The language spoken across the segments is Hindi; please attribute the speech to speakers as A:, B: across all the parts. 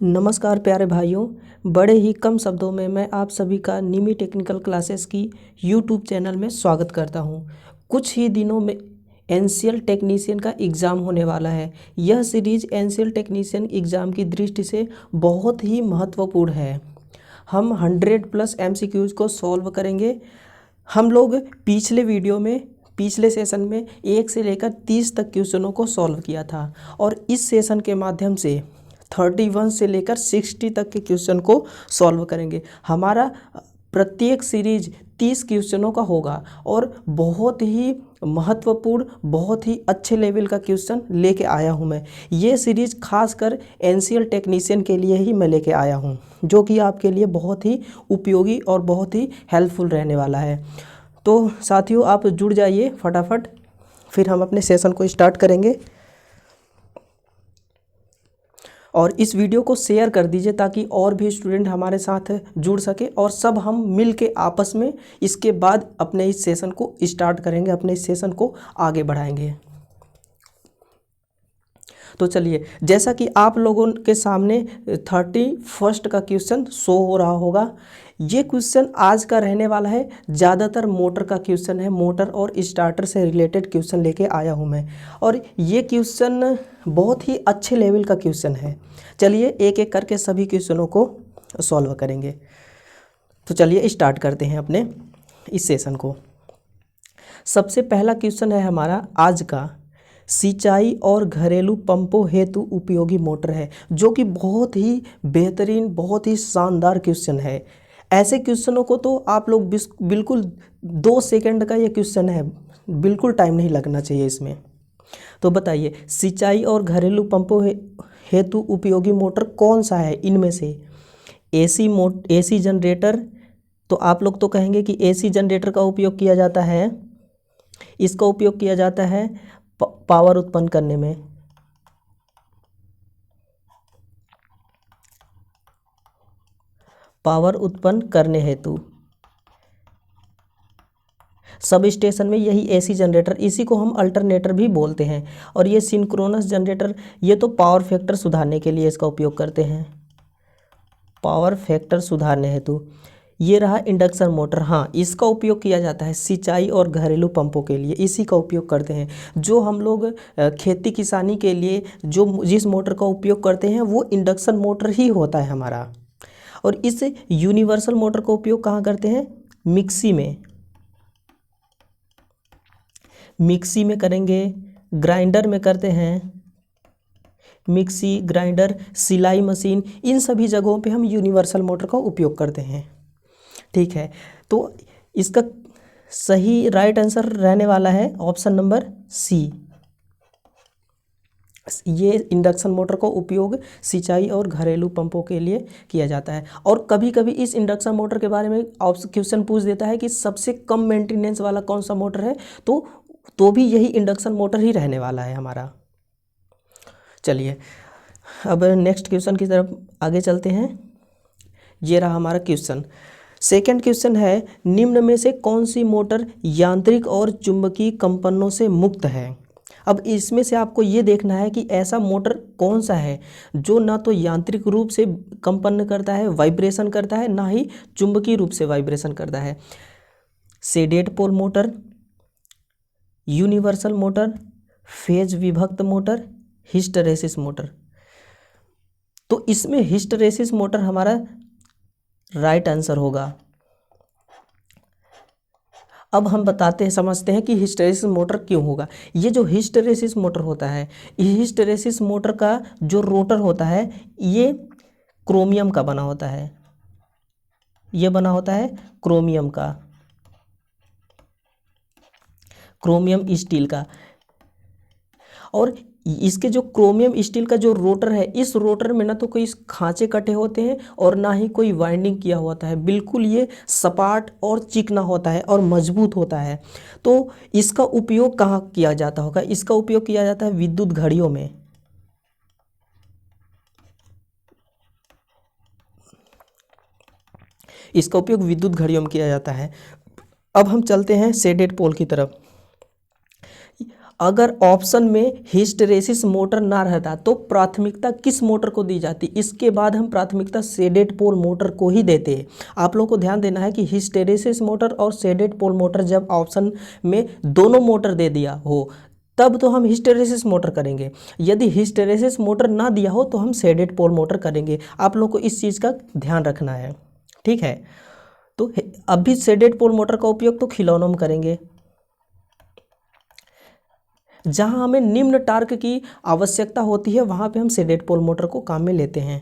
A: नमस्कार प्यारे भाइयों। बड़े ही कम शब्दों में मैं आप सभी का निमी टेक्निकल क्लासेस की यूट्यूब चैनल में स्वागत करता हूं। कुछ ही दिनों में एनसीएल टेक्नीशियन का एग्ज़ाम होने वाला है। यह सीरीज एनसीएल टेक्नीशियन एग्ज़ाम की दृष्टि से बहुत ही महत्वपूर्ण है। हम 100+ एमसीक्यूज़ को सॉल्व करेंगे। हम लोग पिछले सेशन में 1 से लेकर 30 तक क्वेश्चनों को सॉल्व किया था और इस सेशन के माध्यम से 31 से लेकर 60 तक के क्वेश्चन को सॉल्व करेंगे। हमारा प्रत्येक सीरीज 30 क्वेश्चनों का होगा और बहुत ही महत्वपूर्ण, बहुत ही अच्छे लेवल का क्वेश्चन लेके आया हूं मैं। ये सीरीज खासकर एनसीएल टेक्नीशियन के लिए ही मैं लेके आया हूं, जो कि आपके लिए बहुत ही उपयोगी और बहुत ही हेल्पफुल रहने वाला है। तो साथियों, आप जुड़ जाइए फटाफट, फिर हम अपने सेशन को स्टार्ट करेंगे। और इस वीडियो को शेयर कर दीजिए ताकि और भी स्टूडेंट हमारे साथ जुड़ सके और सब हम मिल के आपस में इसके बाद अपने इस सेशन को स्टार्ट करेंगे, अपने इस सेशन को आगे बढ़ाएंगे। तो चलिए, जैसा कि आप लोगों के सामने 31 का क्वेश्चन शो हो रहा होगा। ये क्वेश्चन आज का रहने वाला है। ज़्यादातर मोटर का क्वेश्चन है, मोटर और स्टार्टर से रिलेटेड क्वेश्चन लेके आया हूँ मैं। और ये क्वेश्चन बहुत ही अच्छे लेवल का क्वेश्चन है। चलिए एक एक करके सभी क्वेश्चनों को सॉल्व करेंगे। तो चलिए स्टार्ट करते हैं अपने इस सेशन को। सबसे पहला क्वेश्चन है हमारा आज का, सिंचाई और घरेलू पंपों हेतु उपयोगी मोटर है, जो कि बहुत ही बेहतरीन, बहुत ही शानदार क्वेश्चन है। ऐसे क्वेश्चनों को तो आप लोग बिल्कुल 2 सेकंड का ये क्वेश्चन है, बिल्कुल टाइम नहीं लगना चाहिए इसमें। तो बताइए, सिंचाई और घरेलू पंपों हेतु उपयोगी मोटर कौन सा है इनमें से? एसी जनरेटर, तो आप लोग तो कहेंगे कि एसी जनरेटर का उपयोग किया जाता है। इसका उपयोग किया जाता है पावर उत्पन्न करने में। पावर उत्पन्न करने हेतु सब स्टेशन में यही एसी जनरेटर, इसी को हम अल्टरनेटर भी बोलते हैं। और ये सिंक्रोनस जनरेटर, ये तो पावर फैक्टर सुधारने के लिए इसका उपयोग करते हैं, पावर फैक्टर सुधारने हेतु। ये रहा इंडक्शन मोटर, हाँ इसका उपयोग किया जाता है सिंचाई और घरेलू पंपों के लिए, इसी का उपयोग करते हैं। जो हम लोग खेती किसानी के लिए जिस मोटर का उपयोग करते हैं वो इंडक्शन मोटर ही होता है हमारा। और इस यूनिवर्सल मोटर का उपयोग कहाँ करते हैं? मिक्सी में करेंगे, ग्राइंडर में करते हैं, मिक्सी, ग्राइंडर, सिलाई मशीन, इन सभी जगहों पे हम यूनिवर्सल मोटर का उपयोग करते हैं। ठीक है, तो इसका सही राइट आंसर रहने वाला है ऑप्शन नंबर सी। ये इंडक्शन मोटर का उपयोग सिंचाई और घरेलू पंपों के लिए किया जाता है। और कभी कभी इस इंडक्शन मोटर के बारे में क्वेश्चन पूछ देता है कि सबसे कम मेंटेनेंस वाला कौन सा मोटर है, तो भी यही इंडक्शन मोटर ही रहने वाला है हमारा। चलिए अब नेक्स्ट क्वेश्चन की तरफ आगे चलते हैं। ये रहा हमारा क्वेश्चन। सेकंड क्वेश्चन है, निम्न में से कौन सी मोटर यांत्रिक और चुंबकीय कंपनों से मुक्त है? अब इसमें से आपको ये देखना है कि ऐसा मोटर कौन सा है जो ना तो यांत्रिक रूप से कंपन करता है, वाइब्रेशन करता है, ना ही चुंबकीय रूप से वाइब्रेशन करता है। Shaded pole motor, universal motor, phase विभक्त मोटर, हिस्टैरिसीस मोटर। तो इसमें हिस्टैरिसीस मोटर हमारा राइट आंसर होगा। अब हम समझते हैं कि हिस्टैरिसीस मोटर क्यों होगा। ये जो हिस्टैरिसीस मोटर होता है, हिस्टैरिसीस मोटर का जो रोटर होता है ये क्रोमियम का बना होता है, ये बना होता है क्रोमियम का, क्रोमियम स्टील का। और इसके जो क्रोमियम स्टील का जो रोटर है, इस रोटर में ना तो कोई खांचे कटे होते हैं और ना ही कोई वाइंडिंग किया होता है, बिल्कुल ये सपाट और चिकना होता है और मजबूत होता है। तो इसका उपयोग कहाँ किया जाता होगा? इसका उपयोग किया जाता है विद्युत घड़ियों में। इसका उपयोग विद्युत घड़ियों में किया जाता है। अब हम चलते हैं शेडेड पोल की तरफ। अगर ऑप्शन में हिस्टेरेसिस मोटर ना रहता तो प्राथमिकता किस मोटर को दी जाती? इसके बाद हम प्राथमिकता शेडेड पोल मोटर को ही देते। आप लोगों को ध्यान देना है कि हिस्टेरेसिस मोटर और शेडेड पोल मोटर जब ऑप्शन में दोनों मोटर दे दिया हो तब तो हम हिस्टेरेसिस मोटर करेंगे, यदि हिस्टेरेसिस मोटर ना दिया हो तो हम शेडेड पोल मोटर करेंगे। आप लोग को इस चीज़ का ध्यान रखना है, ठीक है। तो अभी शेडेड पोल मोटर का उपयोग तो खिलौनों में करेंगे। जहां हमें निम्न टार्क की आवश्यकता होती है वहां पे हम शेडेड पोल मोटर को काम में लेते हैं।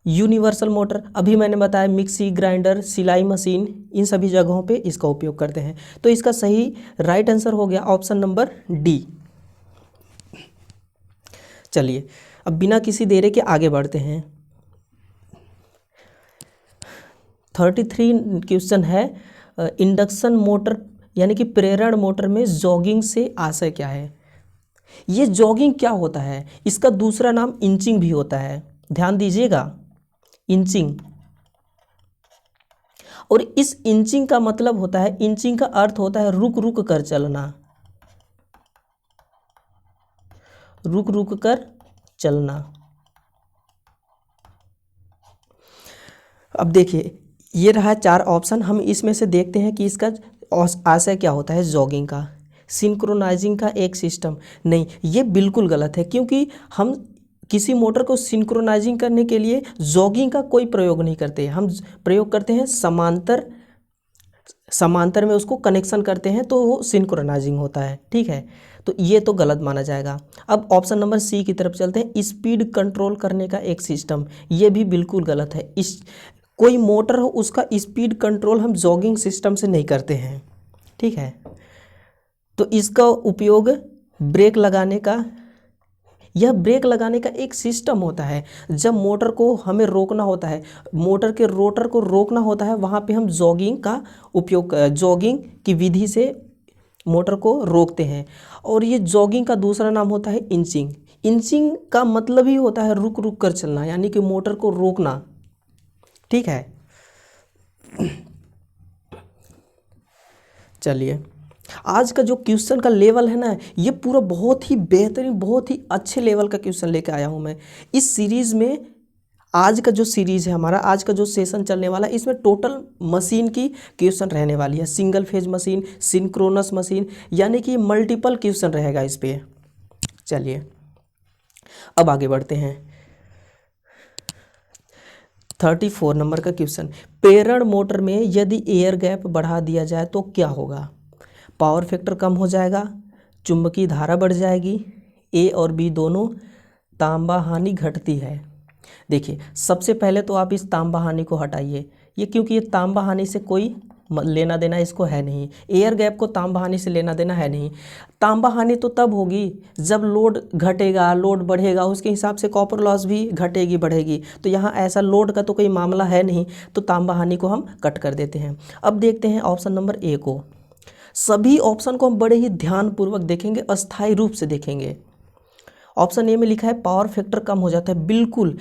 A: यूनिवर्सल मोटर अभी मैंने बताया, मिक्सी ग्राइंडर सिलाई मशीन इन सभी जगहों पे इसका उपयोग करते हैं। तो इसका सही राइट आंसर हो गया ऑप्शन नंबर डी। चलिए अब बिना किसी देरी के आगे बढ़ते हैं। 33 क्वेश्चन है, इंडक्शन मोटर यानी कि प्रेरण मोटर में जॉगिंग से आशय क्या है? ये जॉगिंग क्या होता है? इसका दूसरा नाम इंचिंग भी होता है, ध्यान दीजिएगा, इंचिंग। और इस इंचिंग का मतलब होता है, इंचिंग का अर्थ होता है रुक रुक कर चलना, रुक रुक कर चलना। अब देखिए ये रहा 4 ऑप्शन, हम इसमें से देखते हैं कि इसका आशय क्या होता है जॉगिंग का। सिंक्रोनाइजिंग का एक सिस्टम, नहीं ये बिल्कुल गलत है, क्योंकि हम किसी मोटर को सिंक्रोनाइजिंग करने के लिए जॉगिंग का कोई प्रयोग नहीं करते, हम प्रयोग करते हैं समांतर में उसको कनेक्शन करते हैं तो वो सिंक्रोनाइजिंग होता है, ठीक है। तो ये तो गलत माना जाएगा। अब ऑप्शन नंबर सी की तरफ चलते हैं, स्पीड कंट्रोल करने का एक सिस्टम, ये भी बिल्कुल गलत है। इस कोई मोटर हो उसका स्पीड कंट्रोल हम जॉगिंग सिस्टम से नहीं करते हैं, ठीक है। तो इसका उपयोग ब्रेक लगाने का, यह ब्रेक लगाने का एक सिस्टम होता है। जब मोटर को हमें रोकना होता है, मोटर के रोटर को रोकना होता है, वहाँ पे हम जॉगिंग का उपयोग, जॉगिंग की विधि से मोटर को रोकते हैं। और ये जॉगिंग का दूसरा नाम होता है इंचिंग। इंचिंग का मतलब ही होता है रुक रुक कर चलना, यानी कि मोटर को रोकना, ठीक है। चलिए आज का जो क्वेश्चन का लेवल है ना, ये पूरा बहुत ही बेहतरीन, बहुत ही अच्छे लेवल का क्वेश्चन लेके आया हूँ मैं इस सीरीज़ में। आज का जो सीरीज़ है हमारा, आज का जो सेशन चलने वाला है, इसमें टोटल मशीन की क्वेश्चन रहने वाली है, single phase machine, synchronous machine, यानी कि मल्टीपल क्वेश्चन रहेगा इस पे। चलिए अब आगे बढ़ते हैं। 34 नंबर का क्वेश्चन, प्रेरण मोटर में यदि एयर गैप बढ़ा दिया जाए तो क्या होगा? पावर फैक्टर कम हो जाएगा, चुंबकीय धारा बढ़ जाएगी, ए और बी दोनों, तांबा हानि घटती है। देखिए सबसे पहले तो आप इस तांबा हानि को हटाइए, ये क्योंकि ये तांबा हानि से कोई लेना देना इसको है नहीं, एयर गैप को तांबा हानि से लेना देना है नहीं। तांबा हानि तो तब होगी जब लोड घटेगा, लोड बढ़ेगा, उसके हिसाब से कॉपर लॉस भी घटेगी बढ़ेगी। तो यहाँ ऐसा लोड का तो कोई मामला है नहीं, तो तांबा हानि को हम कट कर देते हैं। अब देखते हैं ऑप्शन नंबर ए को। सभी ऑप्शन को हम बड़े ही ध्यानपूर्वक देखेंगे, अस्थायी रूप से देखेंगे। ऑप्शन ए में लिखा है पावर फैक्टर कम हो जाता है, बिल्कुल।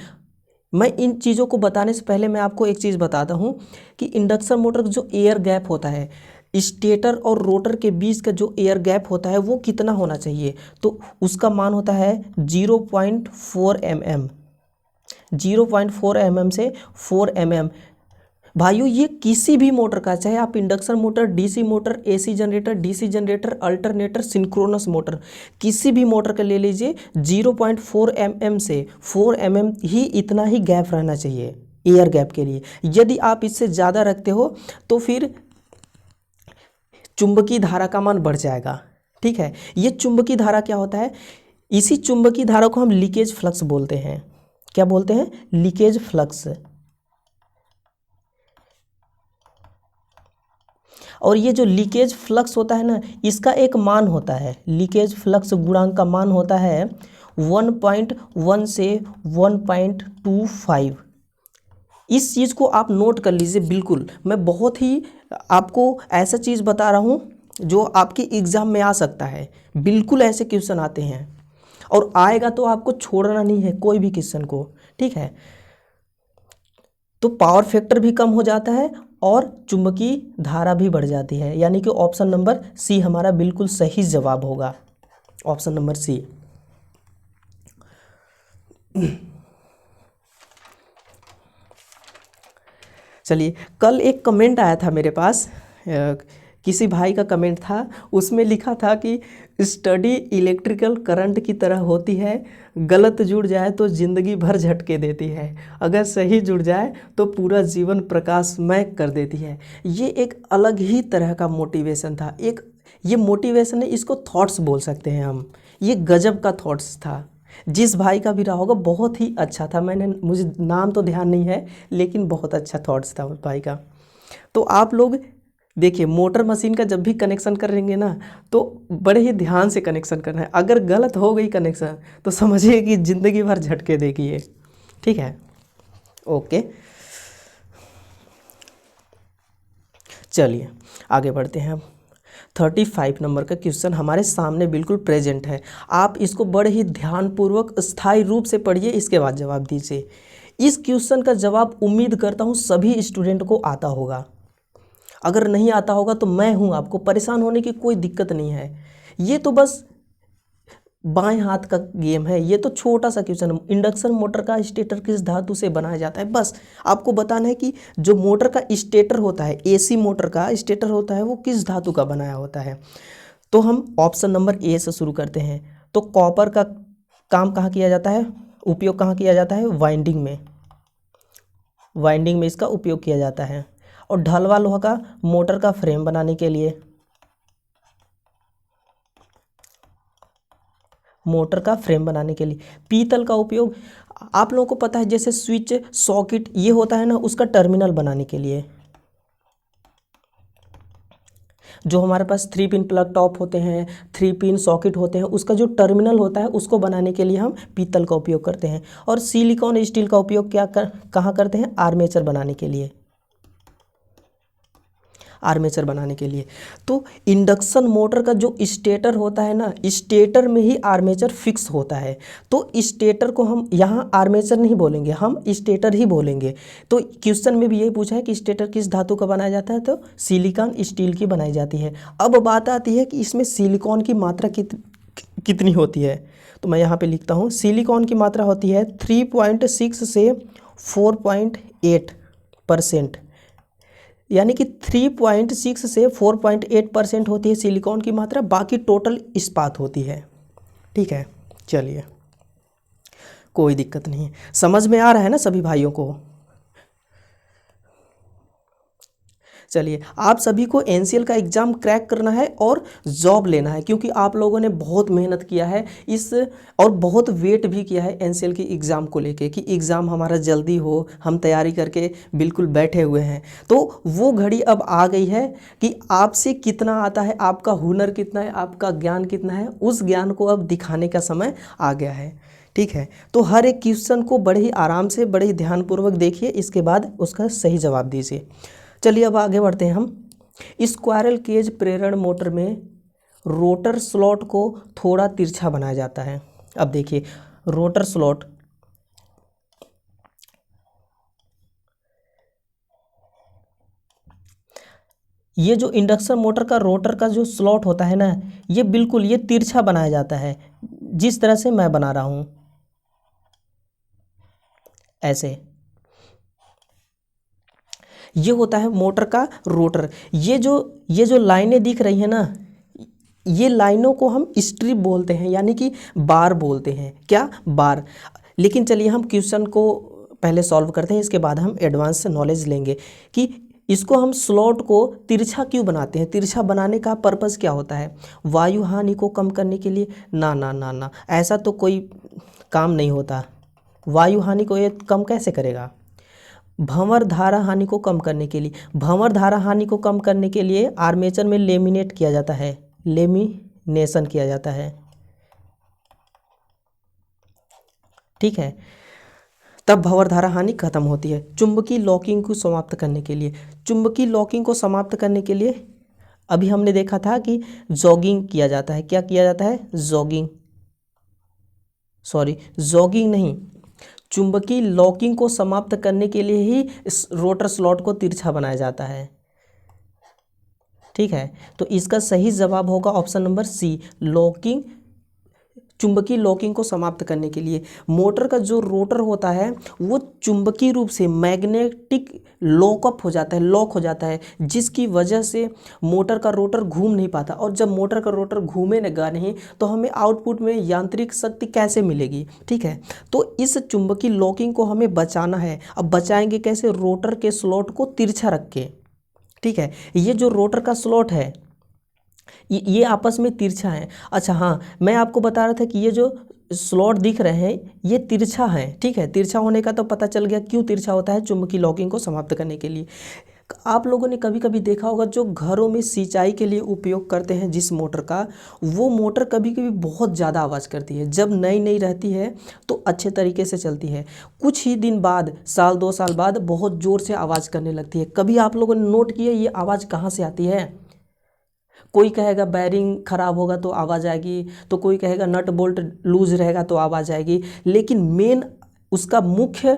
A: मैं इन चीज़ों को बताने से पहले मैं आपको एक चीज़ बताता हूँ कि इंडक्शन मोटर का जो एयर गैप होता है, स्टेटर और रोटर के बीच का जो एयर गैप होता है वो कितना होना चाहिए? तो उसका मान होता है 0.4 mm, 0.4 mm से 4 mm। भाइयों ये किसी भी मोटर का, चाहे आप induction motor, DC motor, AC generator, DC generator, alternator, synchronous motor, किसी भी मोटर का ले लीजिए, 0.4 mm से 4 mm ही, इतना ही गैप रहना चाहिए एयर गैप के लिए। यदि आप इससे ज़्यादा रखते हो तो फिर चुंबकीय धारा का मान बढ़ जाएगा, ठीक है। ये चुंबकीय धारा क्या होता है? इसी चुंबकीय धारा को हम लीकेज फ्लक्स बोलते हैं। क्या बोलते हैं? Leakage flux. और ये जो लीकेज फ्लक्स होता है ना, इसका एक मान होता है, लीकेज फ्लक्स गुणांक का मान होता है 1.1 से 1.25। इस चीज़ को आप नोट कर लीजिए बिल्कुल। मैं बहुत ही आपको ऐसा चीज़ बता रहा हूँ जो आपके एग्ज़ाम में आ सकता है, बिल्कुल ऐसे क्वेश्चन आते हैं और आएगा तो आपको छोड़ना नहीं है कोई भी क्वेश्चन को, ठीक है। तो पावर फैक्टर भी कम हो जाता है और चुंबकीय धारा भी बढ़ जाती है, यानी कि ऑप्शन नंबर सी हमारा बिल्कुल सही जवाब होगा। Option number C. चलिए, कल एक कमेंट आया था मेरे पास, किसी भाई का कमेंट था, उसमें लिखा था कि स्टडी इलेक्ट्रिकल करंट की तरह होती है, गलत जुड़ जाए तो ज़िंदगी भर झटके देती है, अगर सही जुड़ जाए तो पूरा जीवन प्रकाशमय कर देती है। ये एक अलग ही तरह का मोटिवेशन था, एक ये मोटिवेशन है, इसको थॉट्स बोल सकते हैं हम। ये गजब का थॉट्स था, जिस भाई का भी रहा होगा बहुत ही अच्छा था। मुझे नाम तो ध्यान नहीं है, लेकिन बहुत अच्छा थॉट्स था उस भाई का। तो आप लोग देखिए, मोटर मशीन का जब भी कनेक्शन करेंगे ना, तो बड़े ही ध्यान से कनेक्शन करना है। अगर गलत हो गई कनेक्शन तो समझिए कि ज़िंदगी भर झटके देगी ये। ठीक है, ओके, चलिए आगे बढ़ते हैं। 35 नंबर का क्वेश्चन हमारे सामने बिल्कुल प्रेजेंट है। आप इसको बड़े ही ध्यानपूर्वक स्थायी रूप से पढ़िए, इसके बाद जवाब दीजिए। इस क्वेश्चन का जवाब उम्मीद करता हूँ सभी स्टूडेंट को आता होगा। अगर नहीं आता होगा तो मैं हूँ, आपको परेशान होने की कोई दिक्कत नहीं है। ये तो बस बाएं हाथ का गेम है, ये तो छोटा सा क्वेश्चन है। इंडक्शन मोटर का स्टेटर किस धातु से बनाया जाता है, बस आपको बताना है कि जो मोटर का स्टेटर होता है, एसी मोटर का स्टेटर होता है, वो किस धातु का बनाया होता है। तो हम ऑप्शन नंबर ए से शुरू करते हैं। तो कॉपर का काम कहाँ किया जाता है, उपयोग कहाँ किया जाता है, वाइंडिंग में, वाइंडिंग में इसका उपयोग किया जाता है। और ढलवा लोहा का मोटर का फ्रेम बनाने के लिए, मोटर का फ्रेम बनाने के लिए। पीतल का उपयोग आप लोगों को पता है, जैसे स्विच सॉकेट ये होता है ना, उसका टर्मिनल बनाने के लिए। जो हमारे पास 3 पिन प्लग टॉप होते हैं, 3 पिन सॉकेट होते हैं, उसका जो टर्मिनल होता है उसको बनाने के लिए हम पीतल का उपयोग करते हैं। और सिलिकॉन स्टील का उपयोग कहाँ करते हैं, आर्मेचर बनाने के लिए, आर्मेचर बनाने के लिए। तो इंडक्शन मोटर का जो स्टेटर होता है ना, स्टेटर में ही आर्मेचर फिक्स होता है। तो स्टेटर को हम यहाँ आर्मेचर नहीं बोलेंगे, हम स्टेटर ही बोलेंगे। तो क्वेश्चन में भी यही पूछा है कि स्टेटर किस धातु का बनाया जाता है, तो सिलिकॉन स्टील की बनाई जाती है। अब बात आती है कि इसमें सिलिकॉन की मात्रा कितनी होती है। तो मैं यहाँ पे लिखता हूँ, सिलिकॉन की मात्रा होती है 3.6 से 4.8%, यानी कि 3.6 से 4.8% होती है सिलिकॉन की मात्रा, बाकी टोटल इस्पात होती है। ठीक है, चलिए कोई दिक्कत नहीं है, समझ में आ रहा है ना सभी भाइयों को। चलिए, आप सभी को एनसीएल का एग्ज़ाम क्रैक करना है और जॉब लेना है, क्योंकि आप लोगों ने बहुत मेहनत किया है इस, और बहुत वेट भी किया है एनसीएल की एग्ज़ाम को लेके कि एग्ज़ाम हमारा जल्दी हो, हम तैयारी करके बिल्कुल बैठे हुए हैं। तो वो घड़ी अब आ गई है कि आपसे कितना आता है, आपका हुनर कितना है, आपका ज्ञान कितना है, उस ज्ञान को अब दिखाने का समय आ गया है। ठीक है, तो हर एक क्वेश्चन को बड़े ही आराम से, बड़े ही ध्यानपूर्वक देखिए, इसके बाद उसका सही जवाब दीजिए। चलिए अब आगे बढ़ते हैं हम। स्क्वायरल केज प्रेरण मोटर में रोटर स्लॉट को थोड़ा तिरछा बनाया जाता है। अब देखिए, रोटर स्लॉट, ये जो इंडक्शन मोटर का रोटर का जो स्लॉट होता है ना, ये बिल्कुल ये तिरछा बनाया जाता है, जिस तरह से मैं बना रहा हूँ ऐसे। ये होता है मोटर का रोटर। ये जो लाइनें दिख रही हैं ना, ये लाइनों को हम स्ट्रिप बोलते हैं, यानी कि बार बोलते हैं। क्या, बार। लेकिन चलिए हम क्वेश्चन को पहले सॉल्व करते हैं, इसके बाद हम एडवांस से नॉलेज लेंगे कि इसको हम स्लॉट को तिरछा क्यों बनाते हैं, तिरछा बनाने का पर्पज़ क्या होता है। वायु हानि को कम करने के लिए? ना ना ना ना, ऐसा तो कोई काम नहीं होता। वायु हानि को ये कम कैसे करेगा? भंवर धारा हानि को कम करने के लिए, भंवर धारा हानि को कम करने के लिए आर्मेचर में लेमिनेट किया जाता है, लेमिनेशन किया जाता है। ठीक है, तब भंवर धारा हानि खत्म होती है। चुंबकीय लॉकिंग को समाप्त करने के लिए, चुंबकीय लॉकिंग को समाप्त करने के लिए अभी हमने देखा था कि जॉगिंग किया जाता है। क्या किया जाता है? जॉगिंग, सॉरी जॉगिंग नहीं, चुंबकीय लॉकिंग को समाप्त करने के लिए ही इस रोटर स्लॉट को तिरछा बनाया जाता है। ठीक है, तो इसका सही जवाब होगा ऑप्शन नंबर सी, लॉकिंग चुंबकीय लॉकिंग को समाप्त करने के लिए मोटर का जो रोटर होता है वो चुंबकीय रूप से मैग्नेटिक लॉकअप हो जाता है, लॉक हो जाता है, जिसकी वजह से मोटर का रोटर घूम नहीं पाता। और जब मोटर का रोटर घूमेगा नहीं तो हमें आउटपुट में यांत्रिक शक्ति कैसे मिलेगी, ठीक है। तो इस चुंबकीय लॉकिंग को हमें बचाना है। अब बचाएंगे कैसे? रोटर के स्लॉट को तिरछा रख के, ठीक है। ये जो रोटर का स्लॉट है ये आपस में तिरछा है। अच्छा हाँ, मैं आपको बता रहा था कि ये जो स्लॉट दिख रहे हैं ये तिरछा है, ठीक है। तिरछा होने का तो पता चल गया क्यों तिरछा होता है, चुंबकीय लॉकिंग को समाप्त करने के लिए। आप लोगों ने कभी कभी देखा होगा जो घरों में सिंचाई के लिए उपयोग करते हैं जिस मोटर का, वो मोटर कभी कभी बहुत ज़्यादा आवाज़ करती है। जब नई नई रहती है तो अच्छे तरीके से चलती है, कुछ ही दिन बाद, साल 2 साल बाद बहुत ज़ोर से आवाज़ करने लगती है। कभी आप लोगों ने नोट किया ये आवाज़ कहाँ से आती है? कोई कहेगा बैरिंग खराब होगा तो आवाज़ आएगी, तो कोई कहेगा नट बोल्ट लूज रहेगा तो आवाज़ आएगी। लेकिन मेन उसका मुख्य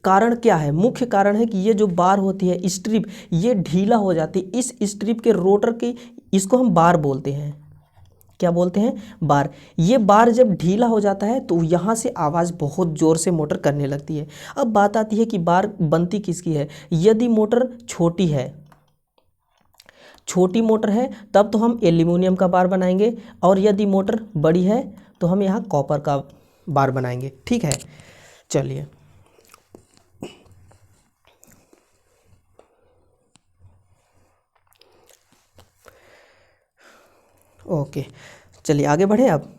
A: कारण क्या है? मुख्य कारण है कि ये जो बार होती है, स्ट्रिप, ये ढीला हो जाती है। इस स्ट्रिप के रोटर की, इसको हम बार बोलते हैं। क्या बोलते हैं? बार। ये बार जब ढीला हो जाता है तो यहाँ से आवाज़ बहुत ज़ोर से मोटर करने लगती है। अब बात आती है कि बार बनती किसकी है। यदि मोटर छोटी है, छोटी मोटर है तब तो हम एल्यूमिनियम का बार बनाएंगे, और यदि मोटर बड़ी है तो हम यहाँ कॉपर का बार बनाएंगे, ठीक है। चलिए ओके, चलिए आगे बढ़े। अब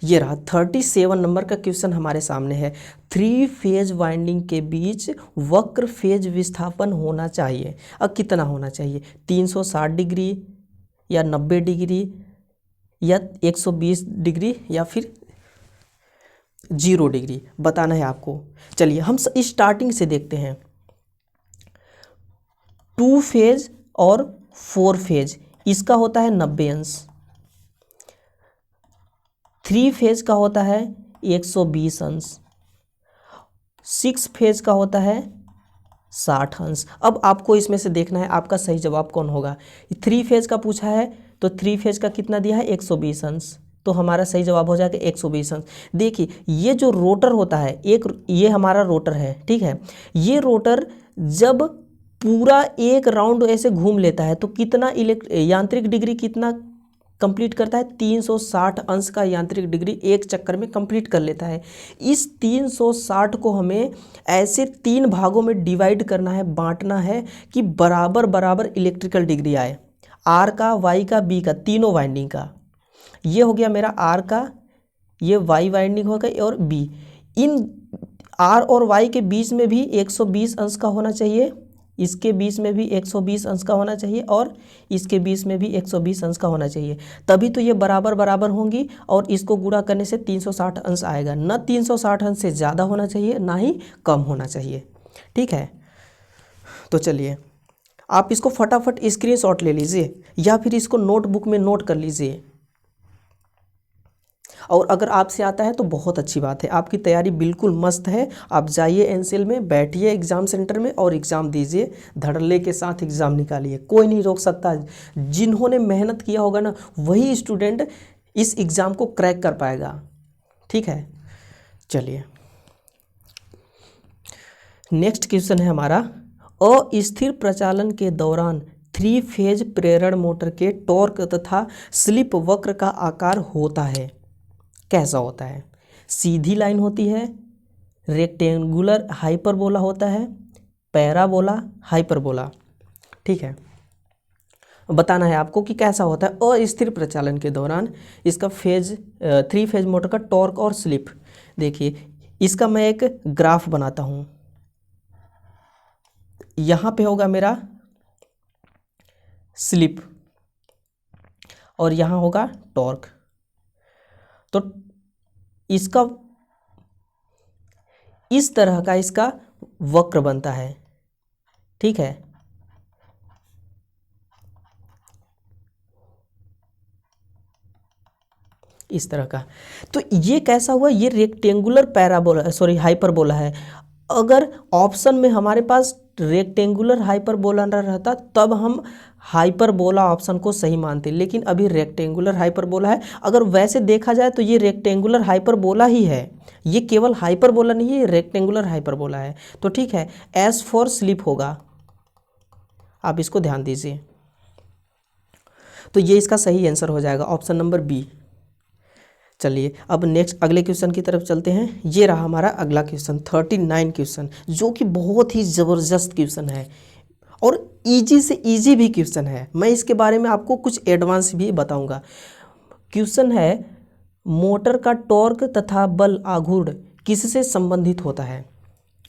A: ये रहा 37 नंबर का क्वेश्चन हमारे सामने है। 3 फेज वाइंडिंग के बीच वक्र फेज विस्थापन होना चाहिए। अब कितना होना चाहिए? 360 डिग्री या 90 डिग्री या 120 डिग्री या फिर 0 डिग्री बताना है आपको। चलिए हम स्टार्टिंग से देखते हैं। 2 फेज और 4 फेज इसका होता है 90 अंश, 3 फेज का होता है 120 अंश, 6 फेज का होता है 60 अंश। अब आपको इसमें से देखना है आपका सही जवाब कौन होगा। 3 फेज का पूछा है तो 3 फेज का कितना दिया है? 120 अंश, तो हमारा सही जवाब हो जाएगा 120 अंश। देखिए ये जो रोटर होता है, एक ये हमारा रोटर है, ठीक है। ये रोटर जब पूरा एक राउंड ऐसे घूम लेता है तो कितना यांत्रिक डिग्री कितना कंप्लीट करता है? 360 अंश का यांत्रिक डिग्री एक चक्कर में कंप्लीट कर लेता है। इस 360 को हमें ऐसे 3 भागों में डिवाइड करना है, बांटना है कि बराबर बराबर इलेक्ट्रिकल डिग्री आए। आर का, वाई का, बी का, तीनों वाइंडिंग का। ये हो गया मेरा आर का, ये वाई वाइंडिंग हो गई, और बी। इन आर और वाई के बीच में भी 120 अंश का होना चाहिए, इसके बीच में भी 120 अंश का होना चाहिए, और इसके बीच में भी 120 अंश का होना चाहिए। तभी तो ये बराबर बराबर होंगी, और इसको गुणा करने से 360 अंश आएगा। न 360 अंश से ज़्यादा होना चाहिए, ना ही कम होना चाहिए, ठीक है। तो चलिए आप इसको फटाफट स्क्रीनशॉट ले लीजिए या फिर इसको नोटबुक में नोट कर लीजिए। और अगर आपसे आता है तो बहुत अच्छी बात है, आपकी तैयारी बिल्कुल मस्त है। आप जाइए एनसीएल में, बैठिए एग्ज़ाम सेंटर में और एग्ज़ाम दीजिए, धड़ल्ले के साथ एग्ज़ाम निकालिए। कोई नहीं रोक सकता। जिन्होंने मेहनत किया होगा ना, वही स्टूडेंट इस एग्ज़ाम को क्रैक कर पाएगा, ठीक है। चलिए नेक्स्ट क्वेश्चन है हमारा। अस्थिर प्रचालन के दौरान 3 फेज प्रेरण मोटर के टॉर्क तथा स्लिप वक्र का आकार होता है, कैसा होता है? सीधी लाइन होती है, रेक्टेंगुलर हाइपरबोला होता है, पैराबोला, हाइपरबोला, ठीक है। बताना है आपको कि कैसा होता है अस्थिर प्रचालन के दौरान इसका फेज 3 फेज मोटर का टॉर्क और स्लिप। देखिए इसका मैं एक ग्राफ बनाता हूँ। यहाँ पे होगा मेरा स्लिप और यहाँ होगा टॉर्क। तो इसका इस तरह का इसका वक्र बनता है, ठीक है। इस तरह का। तो ये कैसा हुआ? ये रेक्टेंगुलर पैराबोला, सॉरी हाइपरबोला है। अगर ऑप्शन में हमारे पास रेक्टेंगुलर हाइपरबोला न रहता तब हम हाइपरबोला ऑप्शन को सही मानते, लेकिन अभी रेक्टेंगुलर हाइपरबोला है। अगर वैसे देखा जाए तो ये रेक्टेंगुलर हाइपरबोला ही है, ये केवल हाइपरबोला नहीं है, ये रेक्टेंगुलर हाइपरबोला है। तो ठीक है, एस फॉर स्लिप होगा, आप इसको ध्यान दीजिए। तो ये इसका सही आंसर हो जाएगा ऑप्शन नंबर बी। चलिए अब नेक्स्ट अगले क्वेश्चन की तरफ चलते हैं। ये रहा हमारा अगला क्वेश्चन 39 क्वेश्चन, जो कि बहुत ही ज़बरदस्त क्वेश्चन है और इजी से इजी भी क्वेश्चन है। मैं इसके बारे में आपको कुछ एडवांस भी बताऊंगा। क्वेश्चन है, मोटर का टॉर्क तथा बल आघूर्ण किससे संबंधित होता है?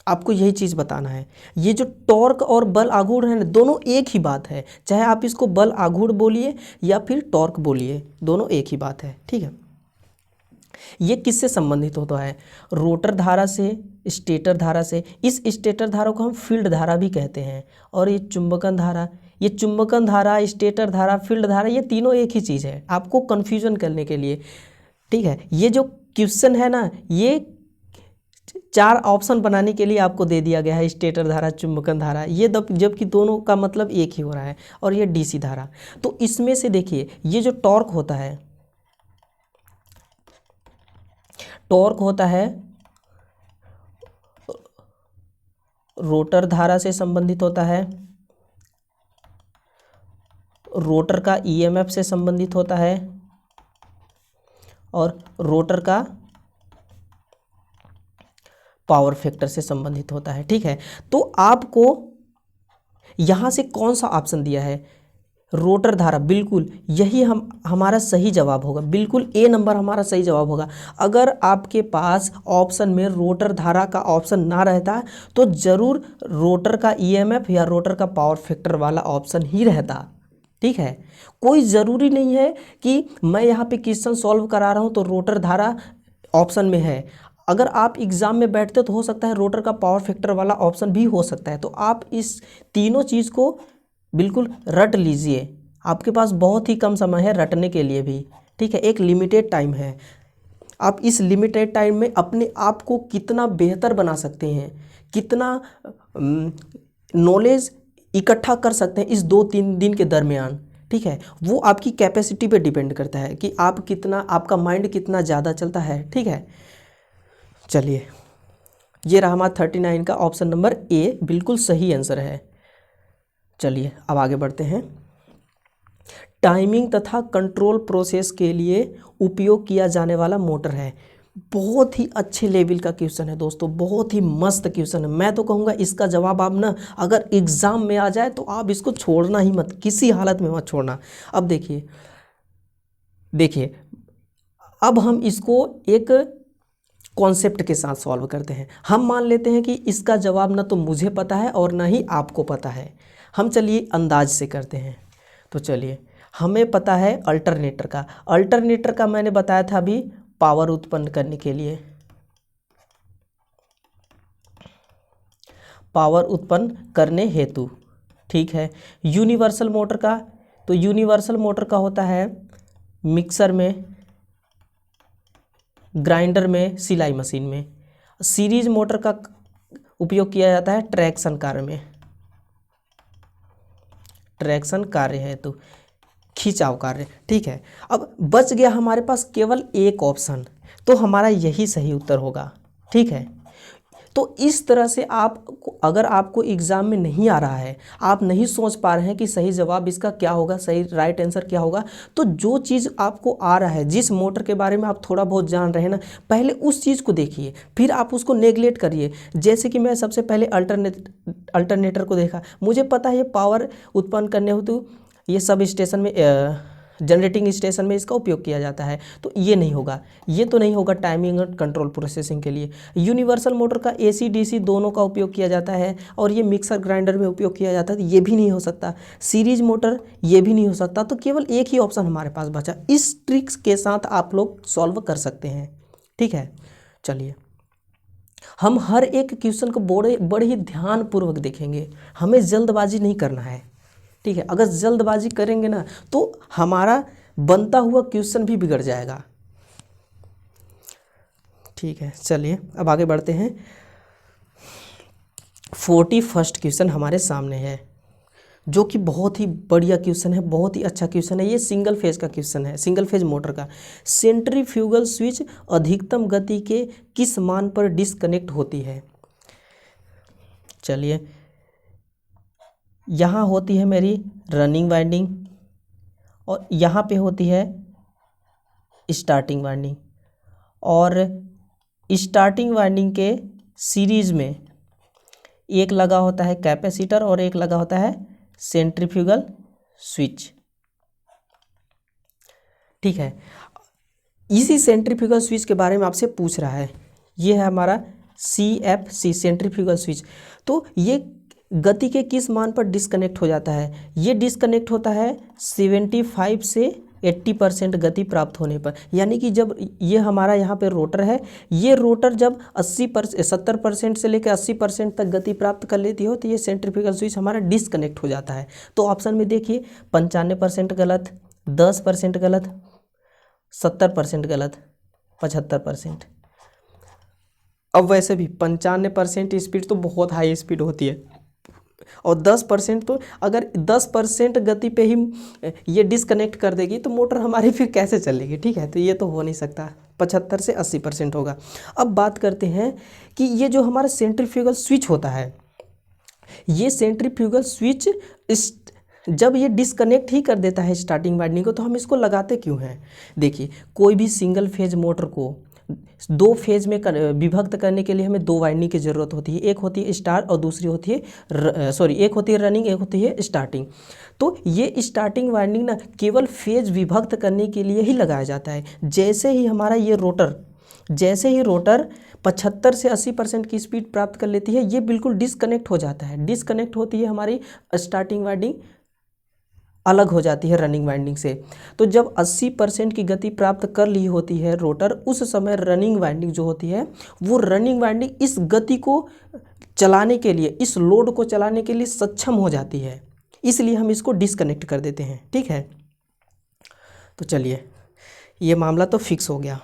A: आपको यही चीज़ बताना है। ये जो टॉर्क और बल आघूर्ण है ना, दोनों एक ही बात है, चाहे आप इसको बल आघूर्ण बोलिए या फिर टॉर्क बोलिए, दोनों एक ही बात है। ठीक है, ये किससे संबंधित होता है? रोटर धारा से, स्टेटर धारा से। इस स्टेटर धारा को हम फील्ड धारा भी कहते हैं, और ये चुंबकन धारा, ये चुंबकन धारा, स्टेटर धारा, फील्ड धारा, ये तीनों एक ही चीज़ है, आपको कन्फ्यूजन करने के लिए। ठीक है, ये जो क्वेश्चन है ना, ये 4 ऑप्शन बनाने के लिए आपको दे दिया गया है, स्टेटर धारा, चुंबकन धारा, ये जबकि दोनों का मतलब एक ही हो रहा है, और ये डीसी धारा। तो इसमें से देखिए, ये जो टॉर्क होता है, टॉर्क होता है रोटर धारा से संबंधित होता है, रोटर का ईएमएफ से संबंधित होता है, और रोटर का पावर फैक्टर से संबंधित होता है। ठीक है, तो आपको यहाँ से कौन सा ऑप्शन दिया है? रोटर धारा, बिल्कुल यही हमारा सही जवाब होगा, बिल्कुल ए नंबर हमारा सही जवाब होगा। अगर आपके पास ऑप्शन में रोटर धारा का ऑप्शन ना रहता तो ज़रूर रोटर का ईएमएफ या रोटर का पावर फैक्टर वाला ऑप्शन ही रहता। ठीक है, कोई ज़रूरी नहीं है कि मैं यहाँ पे क्वेश्चन सॉल्व करा रहा हूँ तो रोटर धारा ऑप्शन में है। अगर आप एग्ज़ाम में बैठते तो हो सकता है रोटर का पावर फैक्टर वाला ऑप्शन भी हो सकता है। तो आप इस तीनों चीज़ को बिल्कुल रट लीजिए, आपके पास बहुत ही कम समय है रटने के लिए भी। ठीक है, एक लिमिटेड टाइम है, आप इस लिमिटेड टाइम में अपने आप को कितना बेहतर बना सकते हैं, कितना नॉलेज इकट्ठा कर सकते हैं इस 2-3 दिन के दरमियान। ठीक है, वो आपकी कैपेसिटी पे डिपेंड करता है कि आप कितना, आपका माइंड कितना ज़्यादा चलता है। ठीक है, चलिए ये रहा हमारा 39 का ऑप्शन नंबर ए, बिल्कुल सही आंसर है। चलिए अब आगे बढ़ते हैं। टाइमिंग तथा कंट्रोल प्रोसेस के लिए उपयोग किया जाने वाला मोटर है। बहुत ही अच्छे लेवल का क्वेश्चन है दोस्तों, बहुत ही मस्त क्वेश्चन है। मैं तो कहूँगा इसका जवाब आप ना अगर एग्ज़ाम में आ जाए तो आप इसको छोड़ना ही मत, किसी हालत में मत छोड़ना। अब देखिए अब हम इसको एक कॉन्सेप्ट के साथ सॉल्व करते हैं। हम मान लेते हैं कि इसका जवाब ना तो मुझे पता है और ना ही आपको पता है, हम चलिए अंदाज से करते हैं। तो चलिए, हमें पता है अल्टरनेटर का, अल्टरनेटर का मैंने बताया था अभी, पावर उत्पन्न करने के लिए, पावर उत्पन्न करने हेतु। ठीक है, यूनिवर्सल मोटर का, तो यूनिवर्सल मोटर का होता है मिक्सर में, ग्राइंडर में, सिलाई मशीन में। सीरीज मोटर का उपयोग किया जाता है ट्रैक्शन कार्य में, ट्रैक्शन कार्य है तो खिंचाव कार्य। ठीक है, अब बच गया हमारे पास केवल एक ऑप्शन, तो हमारा यही सही उत्तर होगा। ठीक है, तो इस तरह से आप, अगर आपको एग्ज़ाम में नहीं आ रहा है, आप नहीं सोच पा रहे हैं कि सही जवाब इसका क्या होगा, सही राइट आंसर क्या होगा, तो जो चीज़ आपको आ रहा है, जिस मोटर के बारे में आप थोड़ा बहुत जान रहे हैं ना, पहले उस चीज़ को देखिए, फिर आप उसको नेगलेक्ट करिए। जैसे कि मैं सबसे पहले अल्टरनेटर को देखा, मुझे पता है ये पावर उत्पन्न करने हेतु ये सब स्टेशन में, जनरेटिंग स्टेशन में इसका उपयोग किया जाता है, तो ये नहीं होगा, ये तो नहीं होगा टाइमिंग और कंट्रोल प्रोसेसिंग के लिए। यूनिवर्सल मोटर का एसी डीसी दोनों का उपयोग किया जाता है, और ये मिक्सर ग्राइंडर में उपयोग किया जाता है, तो ये भी नहीं हो सकता। सीरीज मोटर ये भी नहीं हो सकता, तो केवल एक ही ऑप्शन हमारे पास बचा। इस ट्रिक्स के साथ आप लोग सॉल्व कर सकते हैं। ठीक है, चलिए हम हर एक क्वेश्चन को बड़े ही ध्यानपूर्वक देखेंगे, हमें जल्दबाजी नहीं करना है। ठीक है, अगर जल्दबाजी करेंगे ना तो हमारा बनता हुआ क्वेश्चन भी बिगड़ जाएगा। ठीक है, चलिए अब आगे बढ़ते हैं। 41 क्वेश्चन हमारे सामने है, जो कि बहुत ही बढ़िया क्वेश्चन है, बहुत ही अच्छा क्वेश्चन है। ये सिंगल फेज का क्वेश्चन है, सिंगल फेज मोटर का। सेंट्रीफ्यूगल स्विच अधिकतम गति के किस मान पर डिस्कनेक्ट होती है? चलिए, यहाँ होती है मेरी रनिंग वाइंडिंग और यहाँ पे होती है स्टार्टिंग वाइंडिंग, और स्टार्टिंग वाइंडिंग के सीरीज में एक लगा होता है कैपेसिटर और एक लगा होता है सेंट्रीफ्यूगल स्विच। ठीक है, इसी सेंट्रीफ्यूगल स्विच के बारे में आपसे पूछ रहा है। ये है हमारा CFC सेंट्रीफ्यूगल स्विच। तो ये गति के किस मान पर डिस्कनेक्ट हो जाता है? ये डिस्कनेक्ट होता है 75 से 80% गति प्राप्त होने पर। यानी कि जब ये हमारा यहाँ पे रोटर है, ये रोटर जब 70% से लेकर 80% तक गति प्राप्त कर लेती हो तो ये सेंट्रीफ्यूगल स्विच हमारा डिस्कनेक्ट हो जाता है। तो ऑप्शन में देखिए 95% गलत, 10% गलत, 70% गलत, 75%। अब वैसे भी 95% स्पीड तो बहुत हाई स्पीड होती है, और 10% तो अगर 10% गति पे ही ये डिस्कनेक्ट कर देगी तो मोटर हमारी फिर कैसे चलेगी? ठीक है, तो ये तो हो नहीं सकता। 75 से 80% होगा। अब बात करते हैं कि ये जो हमारा सेंट्रीफ्यूगल स्विच होता है, ये सेंट्रीफ्यूगल स्विच जब ये डिस्कनेक्ट ही कर देता है स्टार्टिंग वाइंडिंग को, तो हम इसको लगाते क्यों हैं? देखिए, कोई भी सिंगल फेज मोटर को 2 फेज में विभक्त करने के लिए हमें 2 वाइंडिंग की ज़रूरत होती है। एक होती है स्टार और दूसरी होती है एक होती है रनिंग, एक होती है स्टार्टिंग। तो ये स्टार्टिंग वाइंडिंग ना केवल फेज विभक्त करने के लिए ही लगाया जाता है। जैसे ही हमारा ये रोटर 75 से 80% की स्पीड प्राप्त कर लेती है, ये बिल्कुल डिस्कनेक्ट हो जाता है। डिस्कनेक्ट होती है हमारी स्टार्टिंग वाइंडिंग, अलग हो जाती है रनिंग वाइंडिंग से। तो जब 80% की गति प्राप्त कर ली होती है रोटर, उस समय रनिंग वाइंडिंग जो होती है, वो रनिंग वाइंडिंग इस गति को चलाने के लिए, इस लोड को चलाने के लिए सक्षम हो जाती है। इसलिए हम इसको डिस्कनेक्ट कर देते हैं। ठीक है, तो चलिए, ये मामला तो फिक्स हो गया।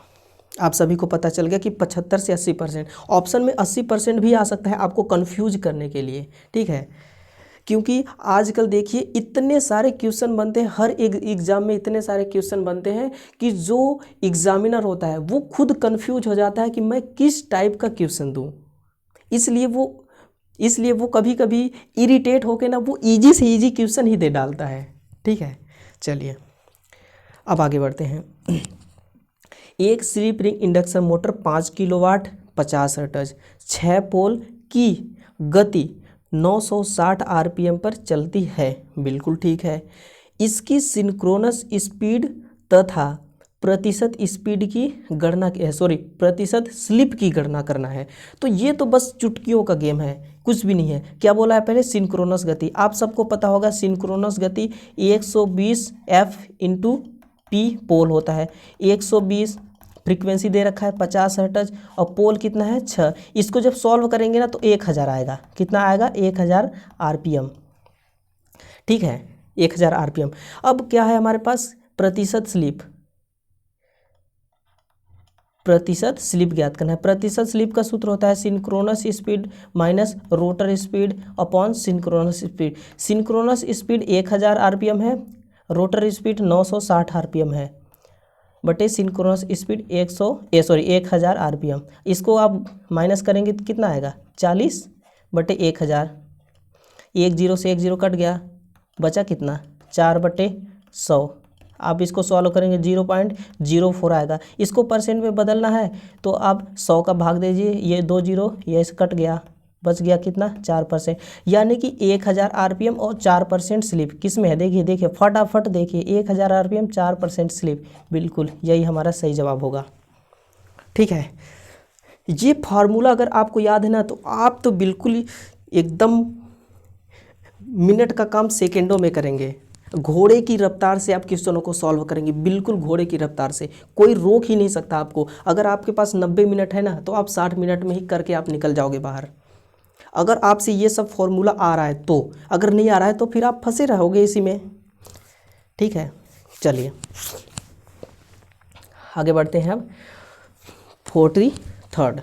A: आप सभी को पता चल गया कि 75 से 80%। ऑप्शन में 80% भी आ सकता है आपको कंफ्यूज करने के लिए। ठीक है, क्योंकि आजकल देखिए इतने सारे क्वेश्चन बनते हैं, हर एक एग्ज़ाम में इतने सारे क्वेश्चन बनते हैं कि जो एग्जामिनर होता है वो खुद कंफ्यूज हो जाता है कि मैं किस टाइप का क्वेश्चन दूं। इसलिए वो कभी कभी इरिटेट होकर ना वो इजी से इजी क्वेश्चन ही दे डालता है। ठीक है, चलिए अब आगे बढ़ते हैं। एक slip ring induction motor 5 kilowatt 50 hertz 6 पोल की गति 960 RPM पर चलती है। बिल्कुल ठीक है। इसकी सिंक्रोनस स्पीड तथा प्रतिशत स्पीड की गणना प्रतिशत स्लिप की गणना करना है। तो ये तो बस चुटकियों का गेम है, कुछ भी नहीं है। क्या बोला है पहले? सिंक्रोनस गति। आप सबको पता होगा सिंक्रोनस गति 120 F/P पोल होता है। 120 फ्रीक्वेंसी दे रखा है 50 हर्ट्ज और पोल कितना है 6। इसको जब सॉल्व करेंगे ना तो 1000 आएगा। कितना आएगा? 1000 RPM। ठीक है, 1000 RPM। अब क्या है हमारे पास? प्रतिशत स्लिप ज्ञात करना है। प्रतिशत स्लिप का सूत्र होता है synchronous speed minus rotor speed upon synchronous speed. Synchronous speed 1000 RPM है, रोटर स्पीड 960 RPM है, बटे सिंक्रोनस स्पीड 1000 RPM। इसको आप माइनस करेंगे तो कितना आएगा? 40 बटे 1000। 10 से 10 कट गया, बचा कितना? 4/100। आप इसको सॉल्व करेंगे 0.04 आएगा। इसको परसेंट में बदलना है तो आप 100 का भाग दीजिए, ये 2 0 ये से कट गया, बच गया कितना? 4%। यानी कि 1000 RPM और 4% स्लिप किस में है? देखिए फटाफट देखिए, 1000 RPM 4% स्लिप, बिल्कुल यही हमारा सही जवाब होगा। ठीक है, ये फार्मूला अगर आपको याद है ना तो आप तो बिल्कुल एकदम मिनट का काम सेकेंडों में करेंगे। घोड़े की रफ्तार से आप क्वेश्चनों को सॉल्व करेंगे, बिल्कुल घोड़े की रफ्तार से। कोई रोक ही नहीं सकता आपको। अगर आपके पास 90 मिनट है ना तो आप 60 मिनट में ही करके आप निकल जाओगे बाहर, अगर आपसे ये सब फॉर्मूला आ रहा है तो। अगर नहीं आ रहा है तो फिर आप फंसे रहोगे इसी में। ठीक है, चलिए आगे बढ़ते हैं। अब 43rd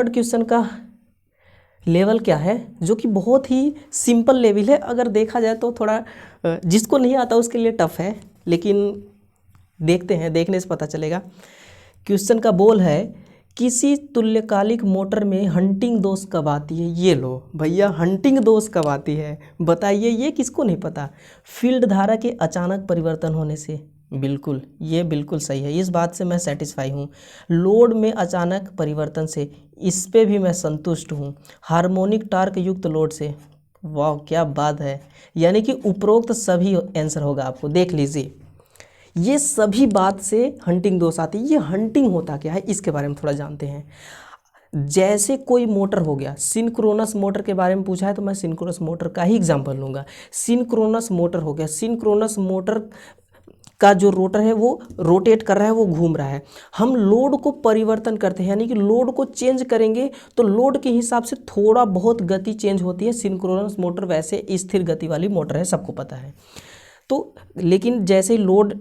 A: क्वेश्चन का लेवल क्या है, जो कि बहुत ही सिंपल लेवल है। अगर देखा जाए तो थोड़ा जिसको नहीं आता उसके लिए टफ है, लेकिन देखते हैं, देखने से पता चलेगा। क्वेश्चन का बोल है किसी तुल्यकालिक मोटर में हंटिंग दोष कब आती है। ये लो भैया, हंटिंग दोष कब आती है बताइए, ये किसको नहीं पता। फील्ड धारा के अचानक परिवर्तन होने से। बिल्कुल, ये बिल्कुल सही है, इस बात से मैं सेटिस्फाई हूँ। लोड में अचानक परिवर्तन से, इस पे भी मैं संतुष्ट हूँ। हार्मोनिक टार्क युक्त लोड से, वाह क्या बात है। यानी कि उपरोक्त सभी आंसर होगा आपको, देख लीजिए ये सभी बात से हंटिंग दोष आती है। ये हंटिंग होता क्या है इसके बारे में थोड़ा जानते हैं। जैसे कोई मोटर हो गया, सिंक्रोनस मोटर के बारे में पूछा है तो मैं सिंक्रोनस मोटर का ही एग्जांपल लूँगा। सिंक्रोनस मोटर हो गया, सिंक्रोनस मोटर का जो रोटर है वो रोटेट कर रहा है, वो घूम रहा है। हम लोड को परिवर्तन करते हैं, यानी कि लोड को चेंज करेंगे तो लोड के हिसाब से थोड़ा बहुत गति चेंज होती है। सिंक्रोनस मोटर वैसे स्थिर गति वाली मोटर है, सबको पता है। तो लेकिन जैसे लोड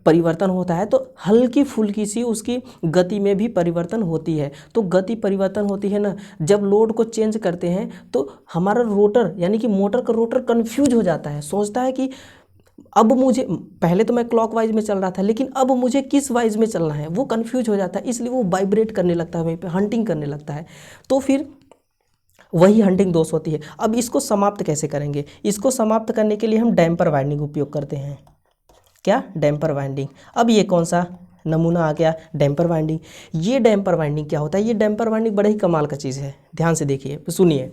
A: परिवर्तन होता है तो हल्की फुल्की सी उसकी गति में भी परिवर्तन होती है। तो गति परिवर्तन होती है ना, जब लोड को चेंज करते हैं तो हमारा रोटर यानी कि मोटर का रोटर कन्फ्यूज हो जाता है, सोचता है कि अब मुझे, पहले तो मैं क्लॉकवाइज में चल रहा था लेकिन अब मुझे किस वाइज में चलना है, वो कन्फ्यूज हो जाता है। इसलिए वो वाइब्रेट करने लगता है, वहीं पे हंटिंग करने लगता है। तो फिर वही हंटिंग दोष होती है। अब इसको समाप्त कैसे करेंगे, इसको समाप्त करने के लिए हम डैम्पर वाइंडिंग उपयोग करते हैं। क्या, डैम्पर वाइंडिंग। अब ये कौन सा नमूना आ गया, डैम्पर वाइंडिंग। ये डैम्पर वाइंडिंग क्या होता है, ये डैम्पर वाइंडिंग बड़ा ही कमाल का चीज़ है, ध्यान से देखिए सुनिए।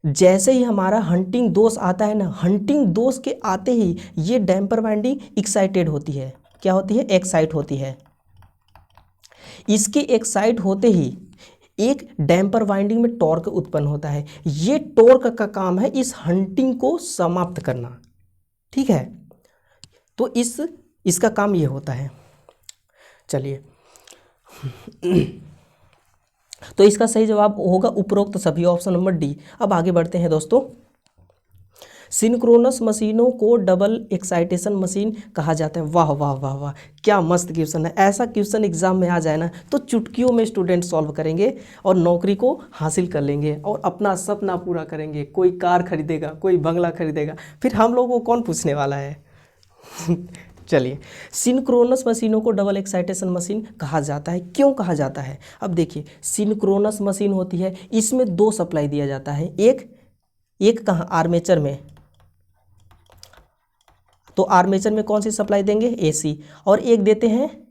A: जैसे ही हमारा हंटिंग दोष आता है ना, हंटिंग दोष के आते ही ये डैम्पर वाइंडिंग एक्साइटेड होती है। क्या होती है, एक्साइट होती है। इसके एक्साइट होते ही एक डैम्पर वाइंडिंग में टॉर्क उत्पन्न होता है। ये टॉर्क का काम है इस हंटिंग को समाप्त करना, ठीक है। तो इसका काम ये होता है। चलिए तो इसका सही जवाब होगा उपरोक्त सभी, ऑप्शन नंबर डी। अब आगे बढ़ते हैं दोस्तों। सिंक्रोनस मशीनों को डबल एक्साइटेशन मशीन कहा जाता है। वाह वाह वाह वाह, क्या मस्त क्वेश्चन है। ऐसा क्वेश्चन एग्जाम में आ जाए ना तो चुटकियों में स्टूडेंट सॉल्व करेंगे और नौकरी को हासिल कर लेंगे और अपना सपना पूरा करेंगे। कोई कार खरीदेगा, कोई बंगला खरीदेगा, फिर हम लोगों को कौन पूछने वाला है। चलिए, सिंक्रोनस मशीनों को डबल एक्साइटेशन मशीन कहा जाता है। क्यों कहा जाता है, अब देखिए सिंक्रोनस मशीन होती है, इसमें दो सप्लाई दिया जाता है। एक कहाँ, आर्मेचर में। तो आर्मेचर में कौन सी सप्लाई देंगे, एसी। और एक देते हैं,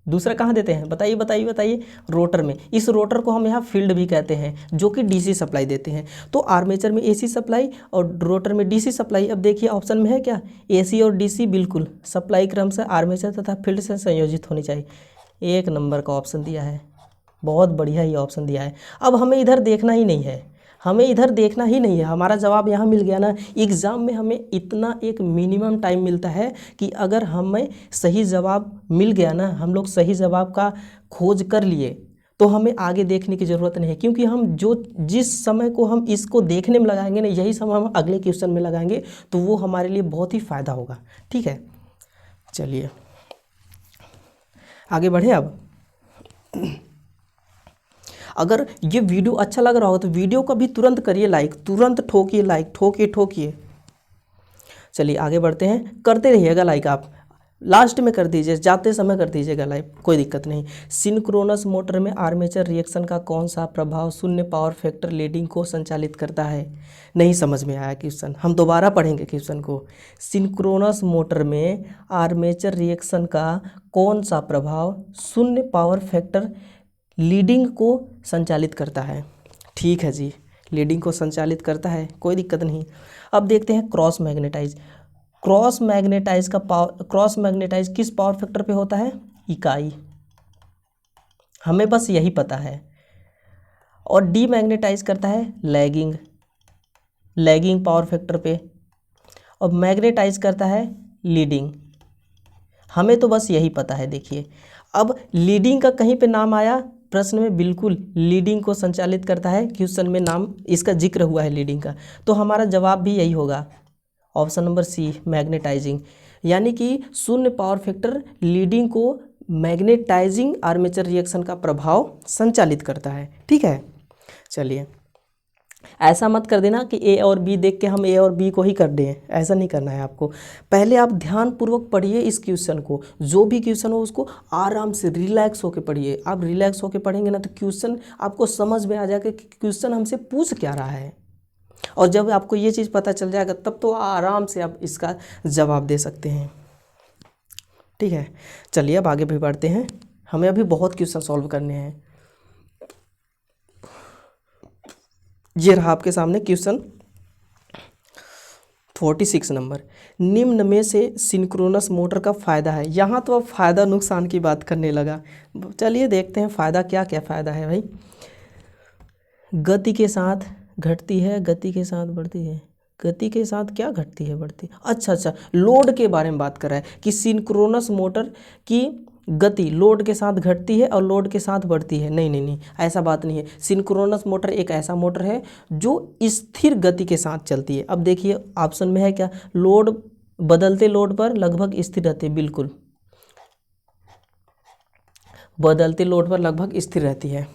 A: दूसरा कहाँ देते हैं, बताइए बताइए बताइए, रोटर में। इस रोटर को हम यहाँ फील्ड भी कहते हैं, जो कि डीसी सप्लाई देते हैं। तो आर्मेचर में एसी सप्लाई और रोटर में डीसी सप्लाई। अब देखिए ऑप्शन में है क्या, एसी और डीसी। बिल्कुल, सप्लाई क्रम से आर्मेचर तथा फील्ड से संयोजित होनी चाहिए। एक नंबर का ऑप्शन दिया है, बहुत बढ़िया ये ऑप्शन दिया है। अब हमें इधर देखना ही नहीं है, हमें इधर देखना ही नहीं है, हमारा जवाब यहाँ मिल गया ना। एग्ज़ाम में हमें इतना एक मिनिमम टाइम मिलता है कि अगर हमें सही जवाब मिल गया ना, हम लोग सही जवाब का खोज कर लिए तो हमें आगे देखने की ज़रूरत नहीं है। क्योंकि हम जिस समय को हम इसको देखने में लगाएंगे ना, यही समय हम अगले क्वेश्चन में लगाएंगे, तो वो हमारे लिए बहुत ही फ़ायदा होगा, ठीक है। चलिए आगे बढ़े। अब अगर ये वीडियो अच्छा लग रहा हो तो वीडियो को भी तुरंत करिए लाइक, तुरंत ठोकिए लाइक, ठोकिए ठोकिए। चलिए आगे बढ़ते हैं, करते रहिएगा लाइक, आप लास्ट में कर दीजिए, जाते समय कर दीजिएगा लाइक, कोई दिक्कत नहीं। सिंक्रोनस मोटर में आर्मेचर रिएक्शन का कौन सा प्रभाव शून्य पावर फैक्टर लीडिंग को संचालित करता है। नहीं समझ में आया क्वेश्चन, हम दोबारा पढ़ेंगे क्वेश्चन को। सिंक्रोनस मोटर में आर्मेचर रिएक्शन का कौन सा प्रभाव शून्य पावर फैक्टर लीडिंग को संचालित करता है। ठीक है जी, लीडिंग को संचालित करता है, कोई दिक्कत नहीं। अब देखते हैं क्रॉस मैग्नेटाइज। क्रॉस मैग्नेटाइज किस पावर फैक्टर पे होता है, इकाई, हमें बस यही पता है। और डीमैग्नेटाइज करता है लैगिंग पावर फैक्टर पे, और मैग्नेटाइज करता है लीडिंग, हमें तो बस यही पता है। देखिए अब लीडिंग का कहीं पे नाम आया प्रश्न में, बिल्कुल लीडिंग को संचालित करता है, क्वेश्चन में नाम इसका जिक्र हुआ है लीडिंग का, तो हमारा जवाब भी यही होगा, ऑप्शन नंबर सी, मैग्नेटाइजिंग। यानी कि शून्य पावर फैक्टर लीडिंग को मैग्नेटाइजिंग आर्मेचर रिएक्शन का प्रभाव संचालित करता है, ठीक है। चलिए ऐसा मत कर देना कि ए और बी देख के हम ए और बी को ही कर दें, ऐसा नहीं करना है आपको। पहले आप ध्यानपूर्वक पढ़िए इस क्वेश्चन को, जो भी क्वेश्चन हो उसको आराम से रिलैक्स होकर पढ़िए। आप रिलैक्स होकर पढ़ेंगे ना तो क्वेश्चन आपको समझ में आ जाएगा कि क्वेश्चन हमसे पूछ क्या रहा है, और जब आपको ये चीज़ पता चल जाएगा तब तो आराम से आप इसका जवाब दे सकते हैं। ठीक है, चलिए अब आगे भी बढ़ते हैं, हमें अभी बहुत क्वेश्चन सॉल्व करने हैं। ये रहा आपके सामने क्वेश्चन 46 नंबर, निम्न में से सिंक्रोनस मोटर का फ़ायदा है। यहाँ तो अब फ़ायदा नुकसान की बात करने लगा। चलिए देखते हैं फ़ायदा क्या क्या फ़ायदा है भाई। गति के साथ घटती है, गति के साथ बढ़ती है, गति के साथ क्या घटती है बढ़ती, अच्छा, लोड के बारे में बात कर रहा है कि सिंक्रोनस मोटर की गति लोड के साथ घटती है और लोड के साथ बढ़ती है। नहीं, ऐसा बात नहीं है। सिंक्रोनस मोटर एक ऐसा मोटर है जो स्थिर गति के साथ चलती है। अब देखिए ऑप्शन में है क्या, लोड बदलते लोड पर लगभग स्थिर रहती है, बिल्कुल बदलते लोड पर लगभग स्थिर रहती है।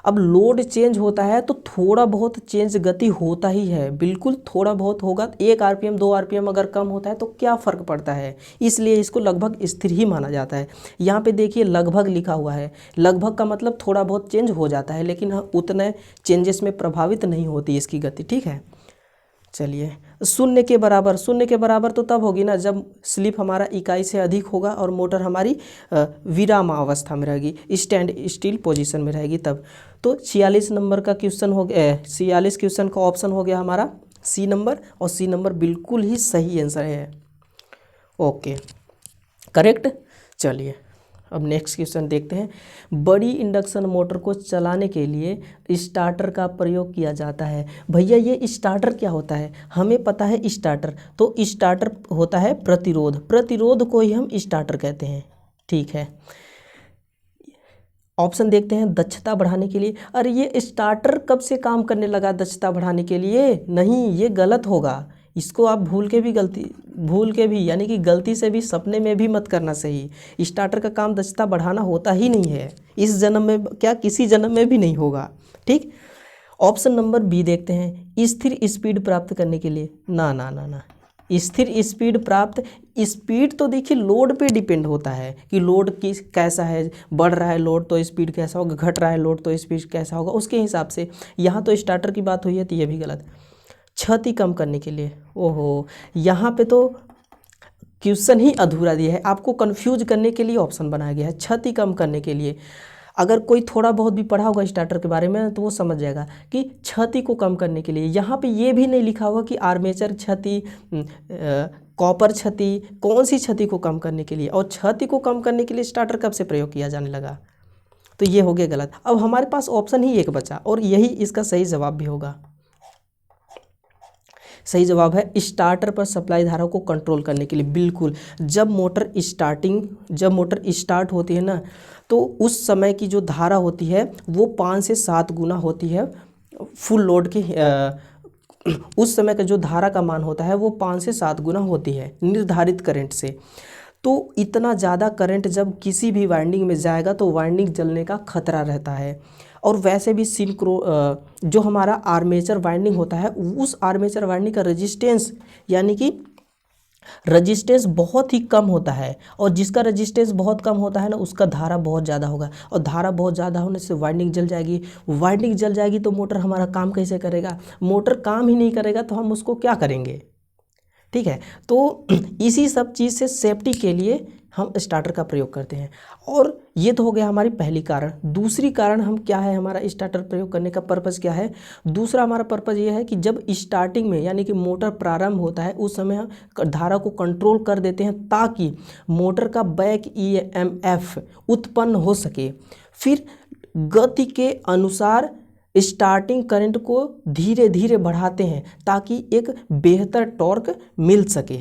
A: अब लोड चेंज होता है तो थोड़ा बहुत चेंज गति होता ही है, बिल्कुल थोड़ा बहुत होगा। 1 आरपीएम 2 आरपीएम अगर कम होता है तो क्या फ़र्क पड़ता है, इसलिए इसको लगभग स्थिर ही माना जाता है। यहाँ पे देखिए लगभग लिखा हुआ है, लगभग का मतलब थोड़ा बहुत चेंज हो जाता है, लेकिन उतने चेंजेस में प्रभावित नहीं होती इसकी गति। ठीक है, चलिए शून्य के बराबर तो तब होगी ना जब स्लिप हमारा इकाई से अधिक होगा और मोटर हमारी विराम अवस्था में रहेगी, स्टैंड स्टिल पोजीशन में रहेगी तब। तो 46 नंबर का क्वेश्चन हो गया, 46 क्वेश्चन का ऑप्शन हो गया हमारा सी नंबर, और सी नंबर बिल्कुल ही सही आंसर है। Okay, correct. चलिए अब नेक्स्ट क्वेश्चन देखते हैं। बड़ी इंडक्शन मोटर को चलाने के लिए स्टार्टर का प्रयोग किया जाता है। भैया ये स्टार्टर क्या होता है, हमें पता है स्टार्टर, तो स्टार्टर होता है प्रतिरोध को ही हम स्टार्टर कहते हैं। ठीक है, ऑप्शन देखते हैं, दक्षता बढ़ाने के लिए। अरे ये स्टार्टर कब से काम करने लगा दक्षता बढ़ाने के लिए, नहीं ये गलत होगा, इसको आप भूल के भी यानी कि गलती से भी सपने में भी मत करना। सही, स्टार्टर का काम दक्षता बढ़ाना होता ही नहीं है, इस जन्म में क्या किसी जन्म में भी नहीं होगा। ठीक, ऑप्शन नंबर बी देखते हैं, स्थिर स्पीड प्राप्त करने के लिए। ना, स्थिर स्पीड प्राप्त, स्पीड तो देखिए लोड पे डिपेंड होता है कि लोड किस कैसा है, बढ़ रहा है लोड तो स्पीड कैसा होगा, घट रहा है लोड तो स्पीड कैसा होगा, उसके हिसाब से। यहाँ तो स्टार्टर की बात हुई है तो ये भी गलत। क्षति कम करने के लिए, ओहो यहाँ पे तो क्वेश्चन ही अधूरा दिया है, आपको कंफ्यूज करने के लिए ऑप्शन बनाया गया है, क्षति कम करने के लिए। अगर कोई थोड़ा बहुत भी पढ़ा होगा स्टार्टर के बारे में तो वो समझ जाएगा कि क्षति को कम करने के लिए। यहाँ पे ये भी नहीं लिखा हुआ कि आर्मेचर क्षति, कॉपर क्षति, कौन सी क्षति को कम करने के लिए, और क्षति को कम करने के लिए स्टार्टर कब से प्रयोग किया जाने लगा, तो ये हो गया गलत। अब हमारे पास ऑप्शन ही एक बचा और यही इसका सही जवाब भी होगा। सही जवाब है स्टार्टर पर सप्लाई धारा को कंट्रोल करने के लिए। बिल्कुल, जब मोटर स्टार्ट होती है ना तो उस समय की जो धारा होती है वो 5 से 7 गुना होती है फुल लोड के, उस समय का जो धारा का मान होता है वो 5 से 7 गुना होती है निर्धारित करंट से। तो इतना ज़्यादा करंट जब किसी भी वाइंडिंग में जाएगा तो वाइंडिंग जलने का खतरा रहता है। और वैसे भी जो हमारा आर्मेचर वाइंडिंग होता है उस आर्मेचर वाइंडिंग का रेजिस्टेंस यानी कि रजिस्टेंस बहुत ही कम होता है, और जिसका रजिस्टेंस बहुत कम होता है ना उसका धारा बहुत ज़्यादा होगा, और धारा बहुत ज़्यादा होने से वाइंडिंग जल जाएगी तो मोटर हमारा काम कैसे करेगा, मोटर काम ही नहीं करेगा तो हम उसको क्या करेंगे। ठीक है, तो इसी सब चीज़ से सेफ्टी के लिए हम स्टार्टर का प्रयोग करते हैं। और ये तो हो गया हमारी पहली कारण। दूसरी कारण हम क्या है, हमारा स्टार्टर प्रयोग करने का पर्पज़ क्या है। दूसरा हमारा पर्पज़ ये है कि जब स्टार्टिंग में यानी कि मोटर प्रारंभ होता है उस समय हम धारा को कंट्रोल कर देते हैं ताकि मोटर का बैक EMF उत्पन्न हो सके। फिर गति के अनुसार स्टार्टिंग करंट को धीरे धीरे बढ़ाते हैं ताकि एक बेहतर टॉर्क मिल सके।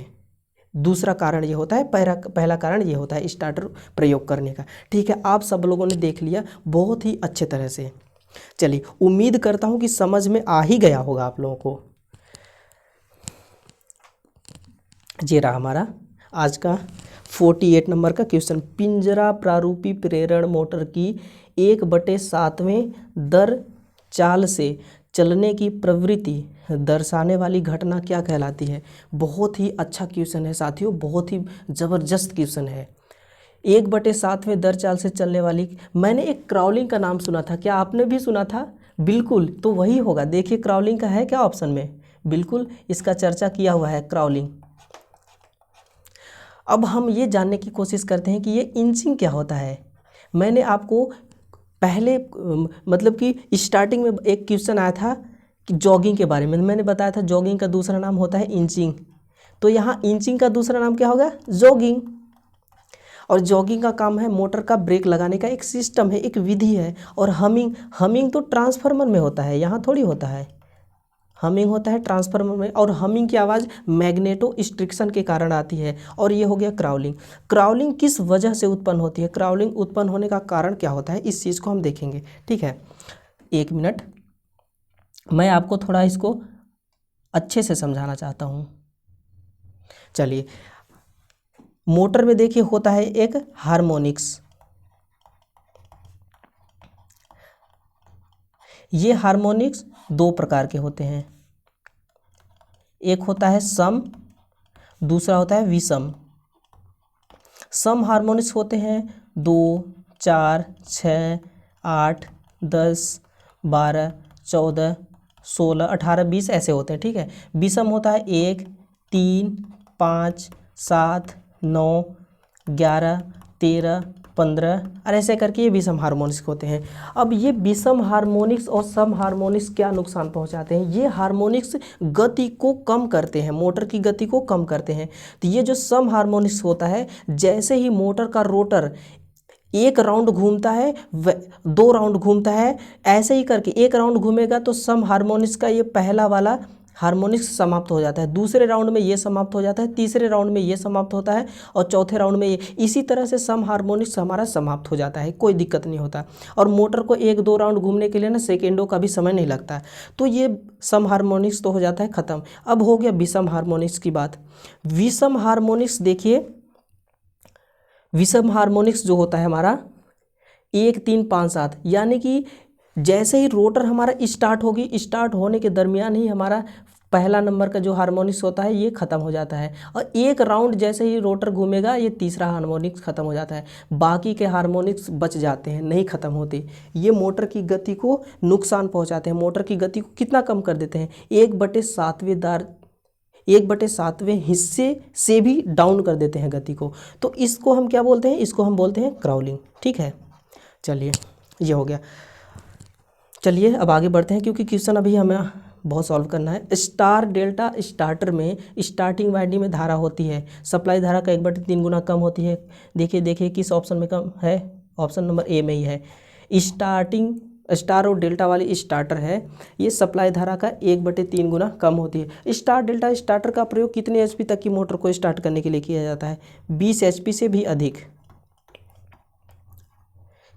A: दूसरा कारण ये होता है, पहला कारण ये होता है स्टार्टर प्रयोग करने का। ठीक है, आप सब लोगों ने देख लिया बहुत ही अच्छे तरह से। चलिए, उम्मीद करता हूँ कि समझ में आ ही गया होगा आप लोगों को। ये रहा हमारा आज का 48 नंबर का क्वेश्चन। पिंजरा प्रारूपी प्रेरण मोटर की 1/7वें दर चाल से चलने की प्रवृत्ति दर्शाने वाली घटना क्या कहलाती है? बहुत ही अच्छा क्वेश्चन है साथियों, बहुत ही ज़बरदस्त क्वेश्चन है। 1/7वें दर चाल से चलने वाली, मैंने एक क्राउलिंग का नाम सुना था, क्या आपने भी सुना था? बिल्कुल, तो वही होगा। देखिए क्राउलिंग का है क्या ऑप्शन में? बिल्कुल, इसका चर्चा किया हुआ है क्राउलिंग। अब हम ये जानने की कोशिश करते हैं कि ये इंचिंग क्या होता है। मैंने आपको पहले मतलब कि स्टार्टिंग में एक क्वेश्चन आया था कि जॉगिंग के बारे में, मैंने बताया था जॉगिंग का दूसरा नाम होता है इंचिंग। तो यहाँ इंचिंग का दूसरा नाम क्या होगा? जॉगिंग। और जॉगिंग का काम है मोटर का ब्रेक लगाने का एक सिस्टम है, एक विधि है। और हमिंग तो ट्रांसफार्मर में होता है, यहाँ थोड़ी होता है। हमिंग होता है ट्रांसफार्मर में, और हमिंग की आवाज़ मैग्नेटो स्ट्रिक्शन के कारण आती है। और ये हो गया क्राउलिंग। क्राउलिंग किस वजह से उत्पन्न होती है? क्राउलिंग उत्पन्न होने का कारण क्या होता है, इस चीज़ को हम देखेंगे। ठीक है, 1 मिनट, मैं आपको थोड़ा इसको अच्छे से समझाना चाहता हूँ। चलिए, मोटर में देखिए होता है एक हार्मोनिक्स। ये हार्मोनिक्स 2 प्रकार के होते हैं, एक होता है सम, दूसरा होता है विषम। सम हार्मोनिक्स होते हैं 2, 4, 6, 8, 10, 12, 14, 16, 18, 20 ऐसे होते हैं। ठीक है, विषम होता है 1, 3, 5, 7, 9, 11, 13, 15 और ऐसे करके ये विषम हार्मोनिक्स होते हैं। अब ये विषम हार्मोनिक्स और सम हार्मोनिक्स क्या नुकसान पहुंचाते हैं? ये हार्मोनिक्स गति को कम करते हैं, मोटर की गति को कम करते हैं। तो ये जो सम हार्मोनिक्स होता है, जैसे ही मोटर का रोटर 1 राउंड घूमता है, 2 राउंड घूमता है, ऐसे ही करके 1 राउंड घूमेगा तो सम हार्मोनिक्स का ये पहला वाला हार्मोनिक्स समाप्त हो जाता है, दूसरे राउंड में ये समाप्त हो जाता है, तीसरे राउंड में ये समाप्त होता है और चौथे राउंड में ये। इसी तरह से सम हार्मोनिक्स हमारा समाप्त हो जाता है, कोई दिक्कत नहीं होता। और मोटर को 1-2 राउंड घूमने के लिए ना सेकेंडों का भी समय नहीं लगता। तो ये सम हार्मोनिक्स तो हो जाता है ख़त्म। अब हो गया विषम हार्मोनिक्स की बात। विषम हार्मोनिक्स देखिए, विषम हार्मोनिक्स जो होता है हमारा 1, 3, 5, 7, यानी कि जैसे ही रोटर हमारा स्टार्ट होगी, स्टार्ट होने के दरमियान ही हमारा पहला नंबर का जो हार्मोनिक्स होता है ये ख़त्म हो जाता है। और 1 राउंड जैसे ही रोटर घूमेगा ये तीसरा हार्मोनिक्स ख़त्म हो जाता है। बाकी के हार्मोनिक्स बच जाते हैं, नहीं ख़त्म होते। ये मोटर की गति को नुकसान पहुंचाते हैं, मोटर की गति को कितना कम कर देते हैं? 1/7वें हिस्से से भी डाउन कर देते हैं गति को। तो इसको हम क्या बोलते हैं? इसको हम बोलते हैं क्राउलिंग। ठीक है, चलिए ये हो गया। चलिए अब आगे बढ़ते हैं, क्योंकि क्वेश्चन अभी हमें बहुत सॉल्व करना है। स्टार डेल्टा स्टार्टर में स्टार्टिंग वाइंडिंग में धारा होती है, सप्लाई धारा का 1/3 गुना कम होती है। देखिए किस ऑप्शन में कम है? ऑप्शन नंबर ए में ही है। स्टार और डेल्टा वाली स्टार्टर है, ये सप्लाई धारा का 1/3 गुना कम होती है। स्टार डेल्टा स्टार्टर का प्रयोग कितने HP तक की मोटर को स्टार्ट करने के लिए किया जाता है? 20 HP से भी अधिक।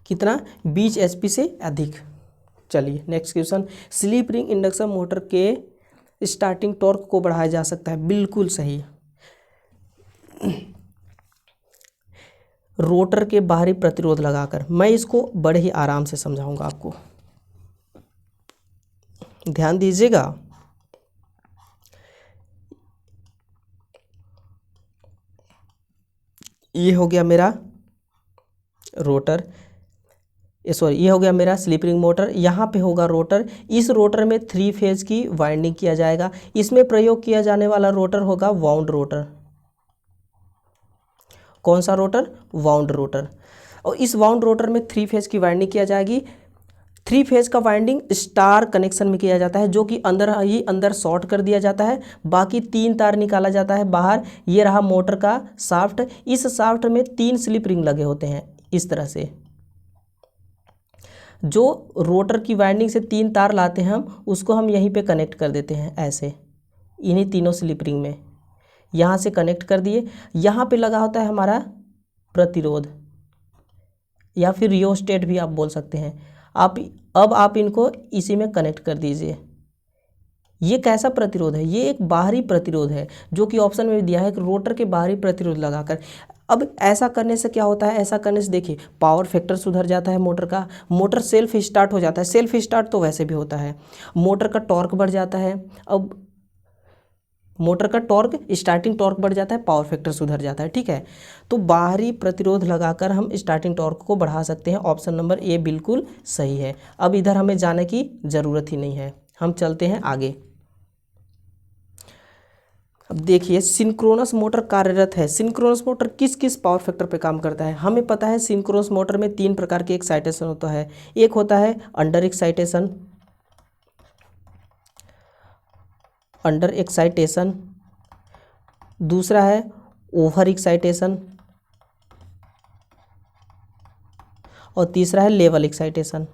A: कितना? 20 HP से अधिक। चलिए next question, slip ring induction motor के स्टार्टिंग टॉर्क को बढ़ाया जा सकता है। बिल्कुल सही। रोटर के बाहरी प्रतिरोध लगाकर। मैं इसको बड़े ही आराम से समझाऊंगा आपको, ध्यान दीजिएगा। ये हो गया मेरा रोटर, सॉरी ये हो गया मेरा स्लिप रिंग मोटर। यहाँ पे होगा रोटर। इस रोटर में 3 फेज की वाइंडिंग किया जाएगा। इसमें प्रयोग किया जाने वाला रोटर होगा वाउंड रोटर। कौन सा रोटर? Wound rotor. और इस वाउंड रोटर में 3 फेज की वाइंडिंग किया जाएगी। 3 फेज का वाइंडिंग स्टार कनेक्शन में किया जाता है, जो कि अंदर शॉर्ट कर दिया जाता है। बाकी 3 तार निकाला जाता है बाहर। ये रहा मोटर का शाफ्ट। इस शाफ्ट में 3 स्लिप रिंग लगे होते हैं इस तरह से। जो रोटर की वाइंडिंग से 3 तार लाते हैं हम, उसको हम यहीं पे कनेक्ट कर देते हैं ऐसे, इन्हीं तीनों स्लिप रिंग में। यहाँ से कनेक्ट कर दिए। यहाँ पे लगा होता है हमारा प्रतिरोध, या फिर रियोस्टेट भी आप बोल सकते हैं। अब आप इनको इसी में कनेक्ट कर दीजिए। ये कैसा प्रतिरोध है? ये एक बाहरी प्रतिरोध है, जो कि ऑप्शन में दिया है कि रोटर के बाहरी प्रतिरोध लगाकर। अब ऐसा करने से क्या होता है, ऐसा करने से देखिए पावर फैक्टर सुधर जाता है मोटर का, मोटर सेल्फ स्टार्ट हो जाता है, सेल्फ स्टार्ट तो वैसे भी होता है, मोटर का टॉर्क बढ़ जाता है। अब मोटर का टॉर्क, स्टार्टिंग टॉर्क बढ़ जाता है, पावर फैक्टर सुधर जाता है। ठीक है, तो बाहरी प्रतिरोध लगाकर हम स्टार्टिंग टॉर्क को बढ़ा सकते हैं। ऑप्शन नंबर ए बिल्कुल सही है। अब इधर हमें जाने की ज़रूरत ही नहीं है, हम चलते हैं आगे। अब देखिए सिंक्रोनस मोटर कार्यरत है। सिंक्रोनस मोटर किस किस पावर फैक्टर पे काम करता है? हमें पता है सिंक्रोनस मोटर में 3 प्रकार के एक्साइटेशन होता है। एक होता है अंडर एक्साइटेशन, दूसरा है ओवर एक्साइटेशन और तीसरा है लेवल एक्साइटेशन।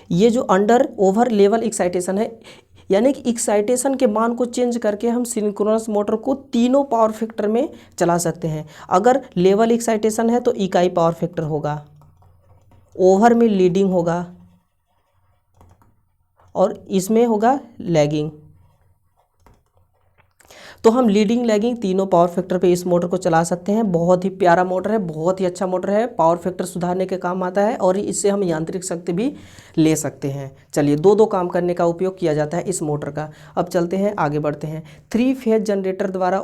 A: ये जो अंडर, ओवर, लेवल एक्साइटेशन है, यानी कि एक्साइटेशन के मान को चेंज करके हम सिंक्रोनस मोटर को तीनों पावर फैक्टर में चला सकते हैं। अगर लेवल एक्साइटेशन है तो इकाई पावर फैक्टर होगा, ओवर में लीडिंग होगा और इसमें होगा लैगिंग। तो हम लीडिंग लैगिंग तीनों पावर फैक्टर पे इस मोटर को चला सकते हैं। बहुत ही प्यारा मोटर है, बहुत ही अच्छा मोटर है, पावर फैक्टर सुधारने के काम आता है और इससे हम यांत्रिक शक्ति भी ले सकते हैं। चलिए, दो काम करने का उपयोग किया जाता है इस मोटर का। अब चलते हैं, आगे बढ़ते हैं। 3 फेज जनरेटर द्वारा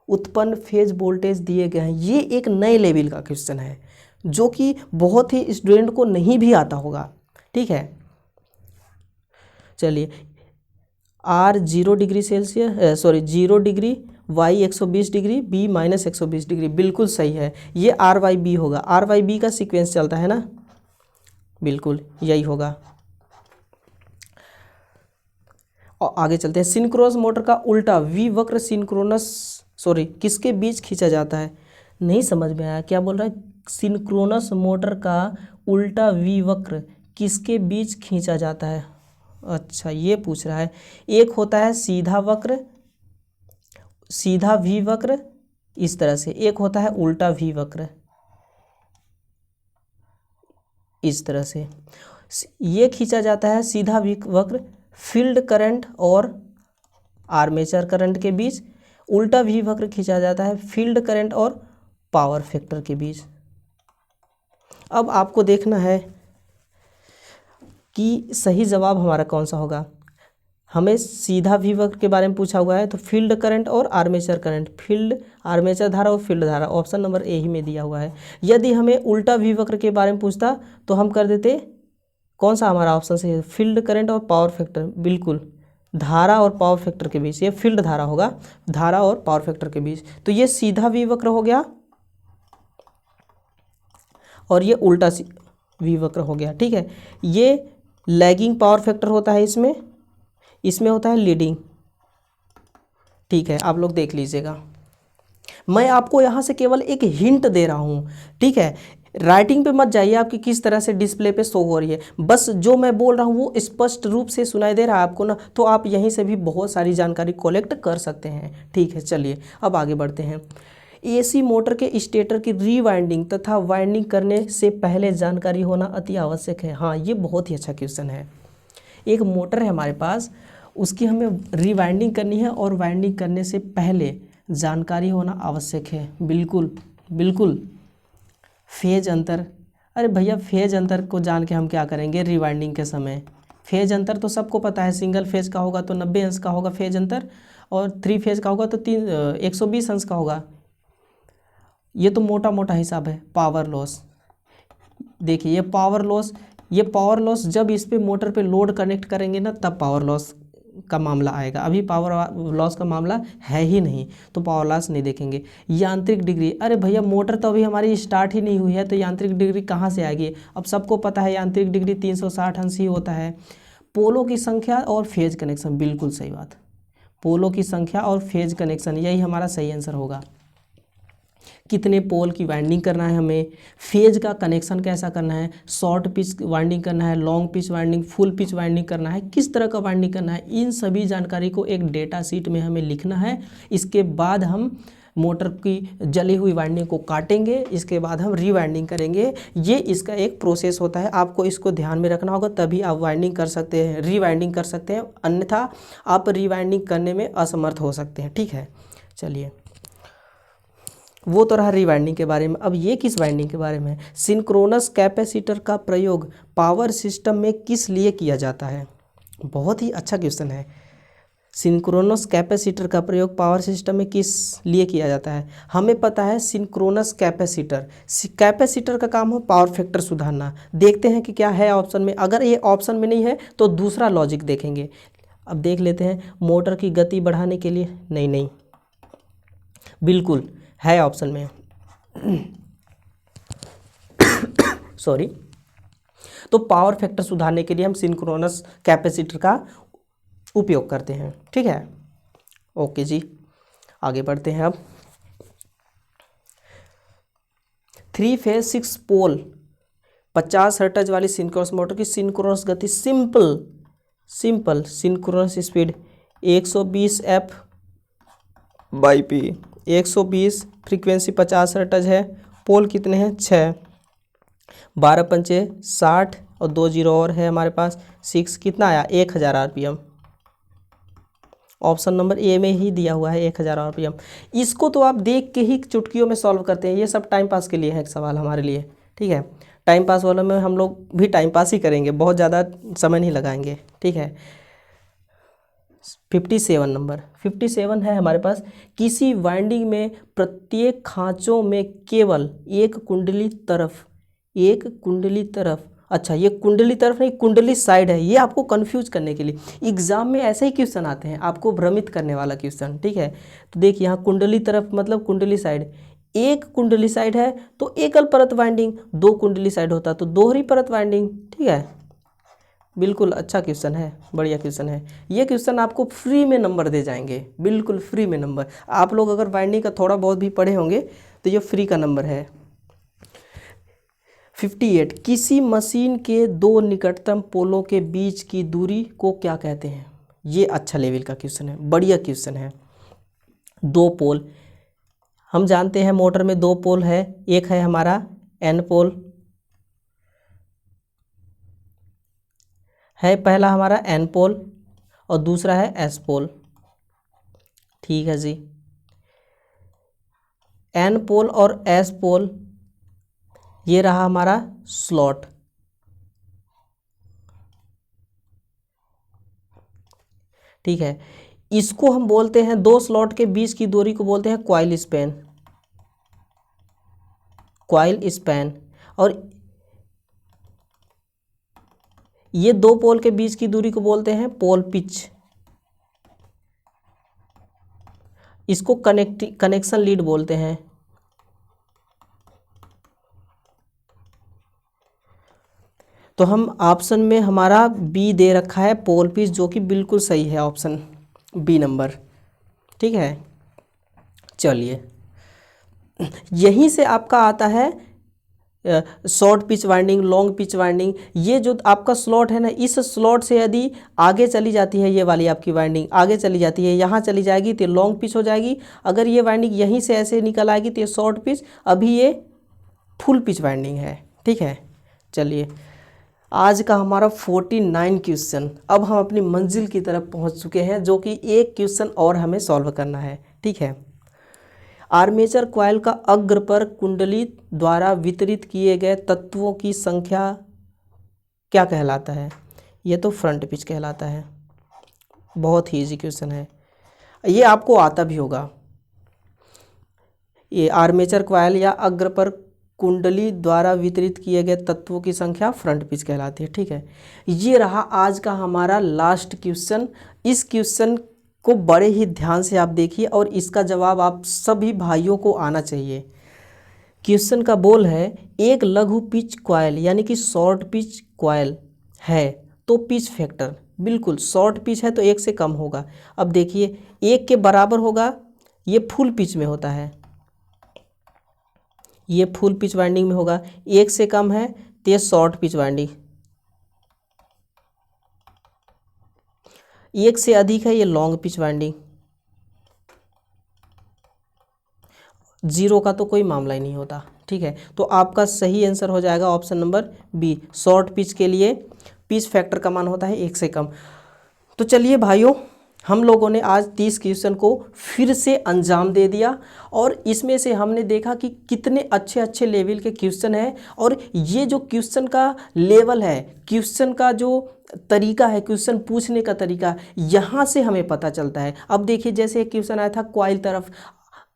A: उत्पन्न फेज वोल्टेज दिए गए हैं। ये एक नए लेवल का क्वेश्चन है जो कि बहुत ही स्टूडेंट को नहीं भी आता होगा। ठीक है, चलिए, R 0 degree Celsius, 0 degree, Y 120 degree, B minus 120 degree, बिल्कुल सही है। ये RYB होगा, RYB का सीक्वेंस चलता है ना, बिल्कुल यही होगा। और आगे चलते हैं। सिंक्रोनस मोटर का उल्टा V वक्र किसके बीच खींचा जाता है? नहीं समझ में आया, क्या बोल रहा है? सिंक्रोनस मोटर का उल्टा V वक्र किसके बीच खींचा जाता है? अच्छा, ये पूछ रहा है। एक होता है सीधा वक्र, सीधा V वक्र इस तरह से, एक होता है उल्टा V वक्र इस तरह से। ये खींचा जाता है सीधा V वक्र फील्ड करंट और आर्मेचर करंट के बीच, उल्टा V वक्र खींचा जाता है फील्ड करंट और पावर फैक्टर के बीच। अब आपको देखना है कि सही जवाब हमारा कौन सा होगा। हमें सीधा V वक्र के बारे में पूछा हुआ है, तो फील्ड करंट और आर्मेचर करंट, फील्ड, आर्मेचर धारा और फील्ड धारा, ऑप्शन नंबर ए ही में दिया हुआ है। यदि हमें उल्टा V वक्र के बारे में पूछता तो हम कर देते, कौन सा हमारा ऑप्शन सही है? फील्ड करंट और पावर फैक्टर, बिल्कुल, धारा और पावर फैक्टर के बीच, ये फील्ड धारा होगा, धारा और पावर फैक्टर के बीच। तो ये सीधा V वक्र हो गया और ये उल्टा V वक्र हो गया। ठीक है, ये लैगिंग पावर फैक्टर होता है, इसमें होता है लीडिंग। ठीक है, आप लोग देख लीजिएगा, मैं आपको यहाँ से केवल एक हिंट दे रहा हूँ। ठीक है, राइटिंग पे मत जाइए आपकी किस तरह से डिस्प्ले पे शो हो रही है, बस जो मैं बोल रहा हूँ वो स्पष्ट रूप से सुनाई दे रहा है आपको ना, तो आप यहीं से भी बहुत सारी जानकारी कलेक्ट कर सकते हैं। ठीक है, चलिए अब आगे बढ़ते हैं। AC मोटर के स्टेटर की रीवाइंडिंग तथा वाइंडिंग करने से पहले जानकारी होना अति आवश्यक है। हाँ, ये बहुत ही अच्छा क्वेश्चन है। एक मोटर है हमारे पास, उसकी हमें रीवाइंडिंग करनी है और वाइंडिंग करने से पहले जानकारी होना आवश्यक है। बिल्कुल बिल्कुल। फेज अंतर, अरे भैया फेज अंतर को जान के हम क्या करेंगे रीवाइंडिंग के समय? फेज अंतर तो सबको पता है, सिंगल फेज का होगा तो 90 अंश का होगा फेज अंतर, और 3 फेज का होगा तो 120 अंश का होगा। ये तो मोटा मोटा हिसाब है। पावर लॉस, देखिए ये पावर लॉस जब इस पे मोटर पे लोड कनेक्ट करेंगे ना, तब पावर लॉस का मामला आएगा। अभी पावर लॉस का मामला है ही नहीं, तो पावर लॉस नहीं देखेंगे। यांत्रिक डिग्री, अरे भैया मोटर तो अभी हमारी स्टार्ट ही नहीं हुई है, तो यांत्रिक डिग्री कहाँ से आएगी? अब सबको पता है यांत्रिक डिग्री 360 अंश ही होता है। पोलों की संख्या और फेज कनेक्शन, बिल्कुल सही बात, पोलों की संख्या और फेज कनेक्शन, यही हमारा सही आंसर होगा। कितने पोल की वाइंडिंग करना है हमें, फेज का कनेक्शन कैसा करना है, शॉर्ट पिच वाइंडिंग करना है, long pitch winding, full pitch winding करना है, किस तरह का वाइंडिंग करना है, इन सभी जानकारी को एक डेटा शीट में हमें लिखना है। इसके बाद हम मोटर की जली हुई वाइंडिंग को काटेंगे, इसके बाद हम रीवाइंडिंग करेंगे। ये इसका एक प्रोसेस होता है, आपको इसको ध्यान में रखना होगा, तभी आप वाइंडिंग कर सकते हैं, रीवाइंडिंग कर सकते हैं, अन्यथा आप रीवाइंडिंग करने में असमर्थ हो सकते हैं। ठीक है, चलिए, वो तो रहा रिवाइंडिंग के बारे में। अब ये किस वाइंडिंग के बारे में है? सिंक्रोनस कैपेसिटर का प्रयोग पावर सिस्टम में किस लिए किया जाता है? बहुत ही अच्छा क्वेश्चन है। सिंक्रोनस कैपेसिटर का प्रयोग पावर सिस्टम में किस लिए किया जाता है? हमें पता है सिंक्रोनस कैपेसिटर का काम हो पावर फैक्टर सुधारना। देखते हैं कि क्या है ऑप्शन में। अगर ये ऑप्शन में नहीं है तो दूसरा लॉजिक देखेंगे। अब देख लेते हैं, मोटर की गति बढ़ाने के लिए, नहीं, बिल्कुल है ऑप्शन में। सॉरी। तो पावर फैक्टर सुधारने के लिए हम सिंक्रोनस कैपेसिटर का उपयोग करते हैं, ठीक है। ओके जी, आगे बढ़ते हैं। अब 3 फेज 6 पोल 50 हर्ट्ज वाली सिंक्रोनस मोटर की सिंक्रोनस गति simple synchronous speed 120 F/P, 120, frequency 50 hertz है। पोल कितने हैं? 6, 12 पंचे 60 और 2 जीरो और है हमारे पास 6, कितना आया? 1000 RPM। ऑप्शन नंबर ए में ही दिया हुआ है 1000 RPM। इसको तो आप देख के ही चुटकियों में सॉल्व करते हैं। ये सब टाइम पास के लिए है सवाल हमारे लिए, ठीक है। टाइम पास वालों में हम लोग भी टाइम पास ही करेंगे, बहुत ज़्यादा समय नहीं लगाएंगे, ठीक है। 57 नंबर 57 है हमारे पास। किसी वाइंडिंग में प्रत्येक खांचों में केवल एक कुंडली तरफ, अच्छा ये कुंडली तरफ नहीं, कुंडली साइड है। ये आपको कंफ्यूज करने के लिए एग्जाम में ऐसे ही क्वेश्चन आते हैं, आपको भ्रमित करने वाला क्वेश्चन, ठीक है। तो देखिए यहाँ कुंडली तरफ मतलब कुंडली साइड, एक कुंडली साइड है तो एकल परत वाइंडिंग, 2 कुंडली साइड होता तो दोहरी परत वाइंडिंग, ठीक है। बिल्कुल अच्छा क्वेश्चन है, बढ़िया क्वेश्चन है। ये क्वेश्चन आपको फ्री में नंबर दे जाएंगे, बिल्कुल फ्री में नंबर। आप लोग अगर वाइंडिंग का थोड़ा बहुत भी पढ़े होंगे तो ये फ्री का नंबर है। 58, किसी मशीन के 2 निकटतम पोलों के बीच की दूरी को क्या कहते हैं? ये अच्छा लेवल का क्वेश्चन है, बढ़िया क्वेश्चन है। 2 पोल, हम जानते हैं मोटर में 2 पोल है। एक है हमारा एन पोल है, पहला हमारा एन पोल और दूसरा है एस पोल, ठीक है जी। एन पोल और एस पोल, ये रहा हमारा स्लॉट, ठीक है। इसको हम बोलते हैं, 2 स्लॉट के बीच की दूरी को बोलते हैं कॉइल स्पैन। और ये 2 पोल के बीच की दूरी को बोलते हैं पोल पिच। इसको कनेक्शन लीड बोलते हैं। तो हम ऑप्शन में हमारा बी दे रखा है पोल पिच, जो कि बिल्कुल सही है ऑप्शन बी नंबर, ठीक है। चलिए, यहीं से आपका आता है short pitch winding, long pitch winding. ये जो आपका स्लॉट है ना, इस स्लॉट से यदि आगे चली जाती है, ये वाली आपकी वाइंडिंग आगे चली जाती है, यहाँ चली जाएगी तो लॉन्ग पिच हो जाएगी। अगर ये वाइंडिंग यहीं से ऐसे निकल आएगी तो ये शॉर्ट पिच, अभी ये फुल पिच वाइंडिंग है, ठीक है। चलिए, आज का हमारा 49 क्वेश्चन। अब हम अपनी मंजिल की तरफ पहुँच चुके हैं, जो कि एक क्वेश्चन और हमें सॉल्व करना है, ठीक है। आर्मेचर कॉइल का अग्र पर कुंडली द्वारा वितरित किए गए तत्वों की संख्या क्या कहलाता है? ये तो फ्रंट पिच कहलाता है। बहुत ही इजी क्वेश्चन है, ये आपको आता भी होगा। ये आर्मेचर कॉइल या अग्र पर कुंडली द्वारा वितरित किए गए तत्वों की संख्या फ्रंट पिच कहलाती है, ठीक है। ये रहा आज का हमारा लास्ट क्वेश्चन। इस क्वेश्चन को बड़े ही ध्यान से आप देखिए और इसका जवाब आप सभी भाइयों को आना चाहिए। क्वेश्चन का बोल है, एक लघु पिच कॉइल यानी कि शॉर्ट पिच कॉइल है तो पिच फैक्टर, बिल्कुल शॉर्ट पिच है तो 1 से कम होगा। अब देखिए 1 के बराबर होगा, ये फुल पिच में होता है, ये फुल पिच वाइंडिंग में होगा। 1 से कम है तो ये शॉर्ट पिच वाइंडिंग, 1 से अधिक है ये लॉन्ग पिच वाइंडिंग। 0 का तो कोई मामला ही नहीं होता, ठीक है। तो आपका सही आंसर हो जाएगा option number B. Short pitch के लिए पिच फैक्टर का मान होता है 1 से कम। तो चलिए भाइयों, हम लोगों ने आज 30 क्वेश्चन को फिर से अंजाम दे दिया और इसमें से हमने देखा कि कितने अच्छे अच्छे लेवल के क्वेश्चन हैं। और ये जो क्वेश्चन का लेवल है, क्वेश्चन का जो तरीका है, क्वेश्चन पूछने का तरीका, यहाँ से हमें पता चलता है। अब देखिए, जैसे एक क्वेश्चन आया था क्वाइल तरफ,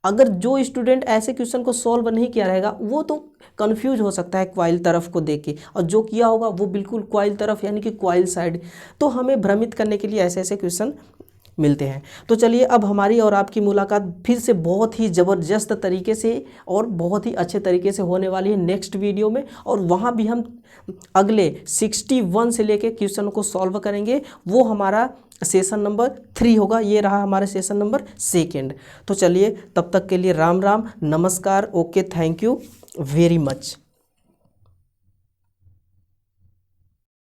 A: अगर जो स्टूडेंट ऐसे क्वेश्चन को सॉल्व नहीं किया रहेगा वो तो कंफ्यूज हो सकता है क्वाइल तरफ को देख के, और जो किया होगा वो बिल्कुल क्वाइल तरफ यानी कि क्वाइल साइड। तो हमें भ्रमित करने के लिए ऐसे ऐसे क्वेश्चन मिलते हैं। तो चलिए, अब हमारी और आपकी मुलाकात फिर से बहुत ही ज़बरदस्त तरीके से और बहुत ही अच्छे तरीके से होने वाली है नेक्स्ट वीडियो में, और वहाँ भी हम अगले 61 से लेके क्वेश्चन को सॉल्व करेंगे। वो हमारा सेशन नंबर 3 होगा। ये रहा हमारा सेशन नंबर 2। तो चलिए, तब तक के लिए राम राम, नमस्कार, okay, thank you very much.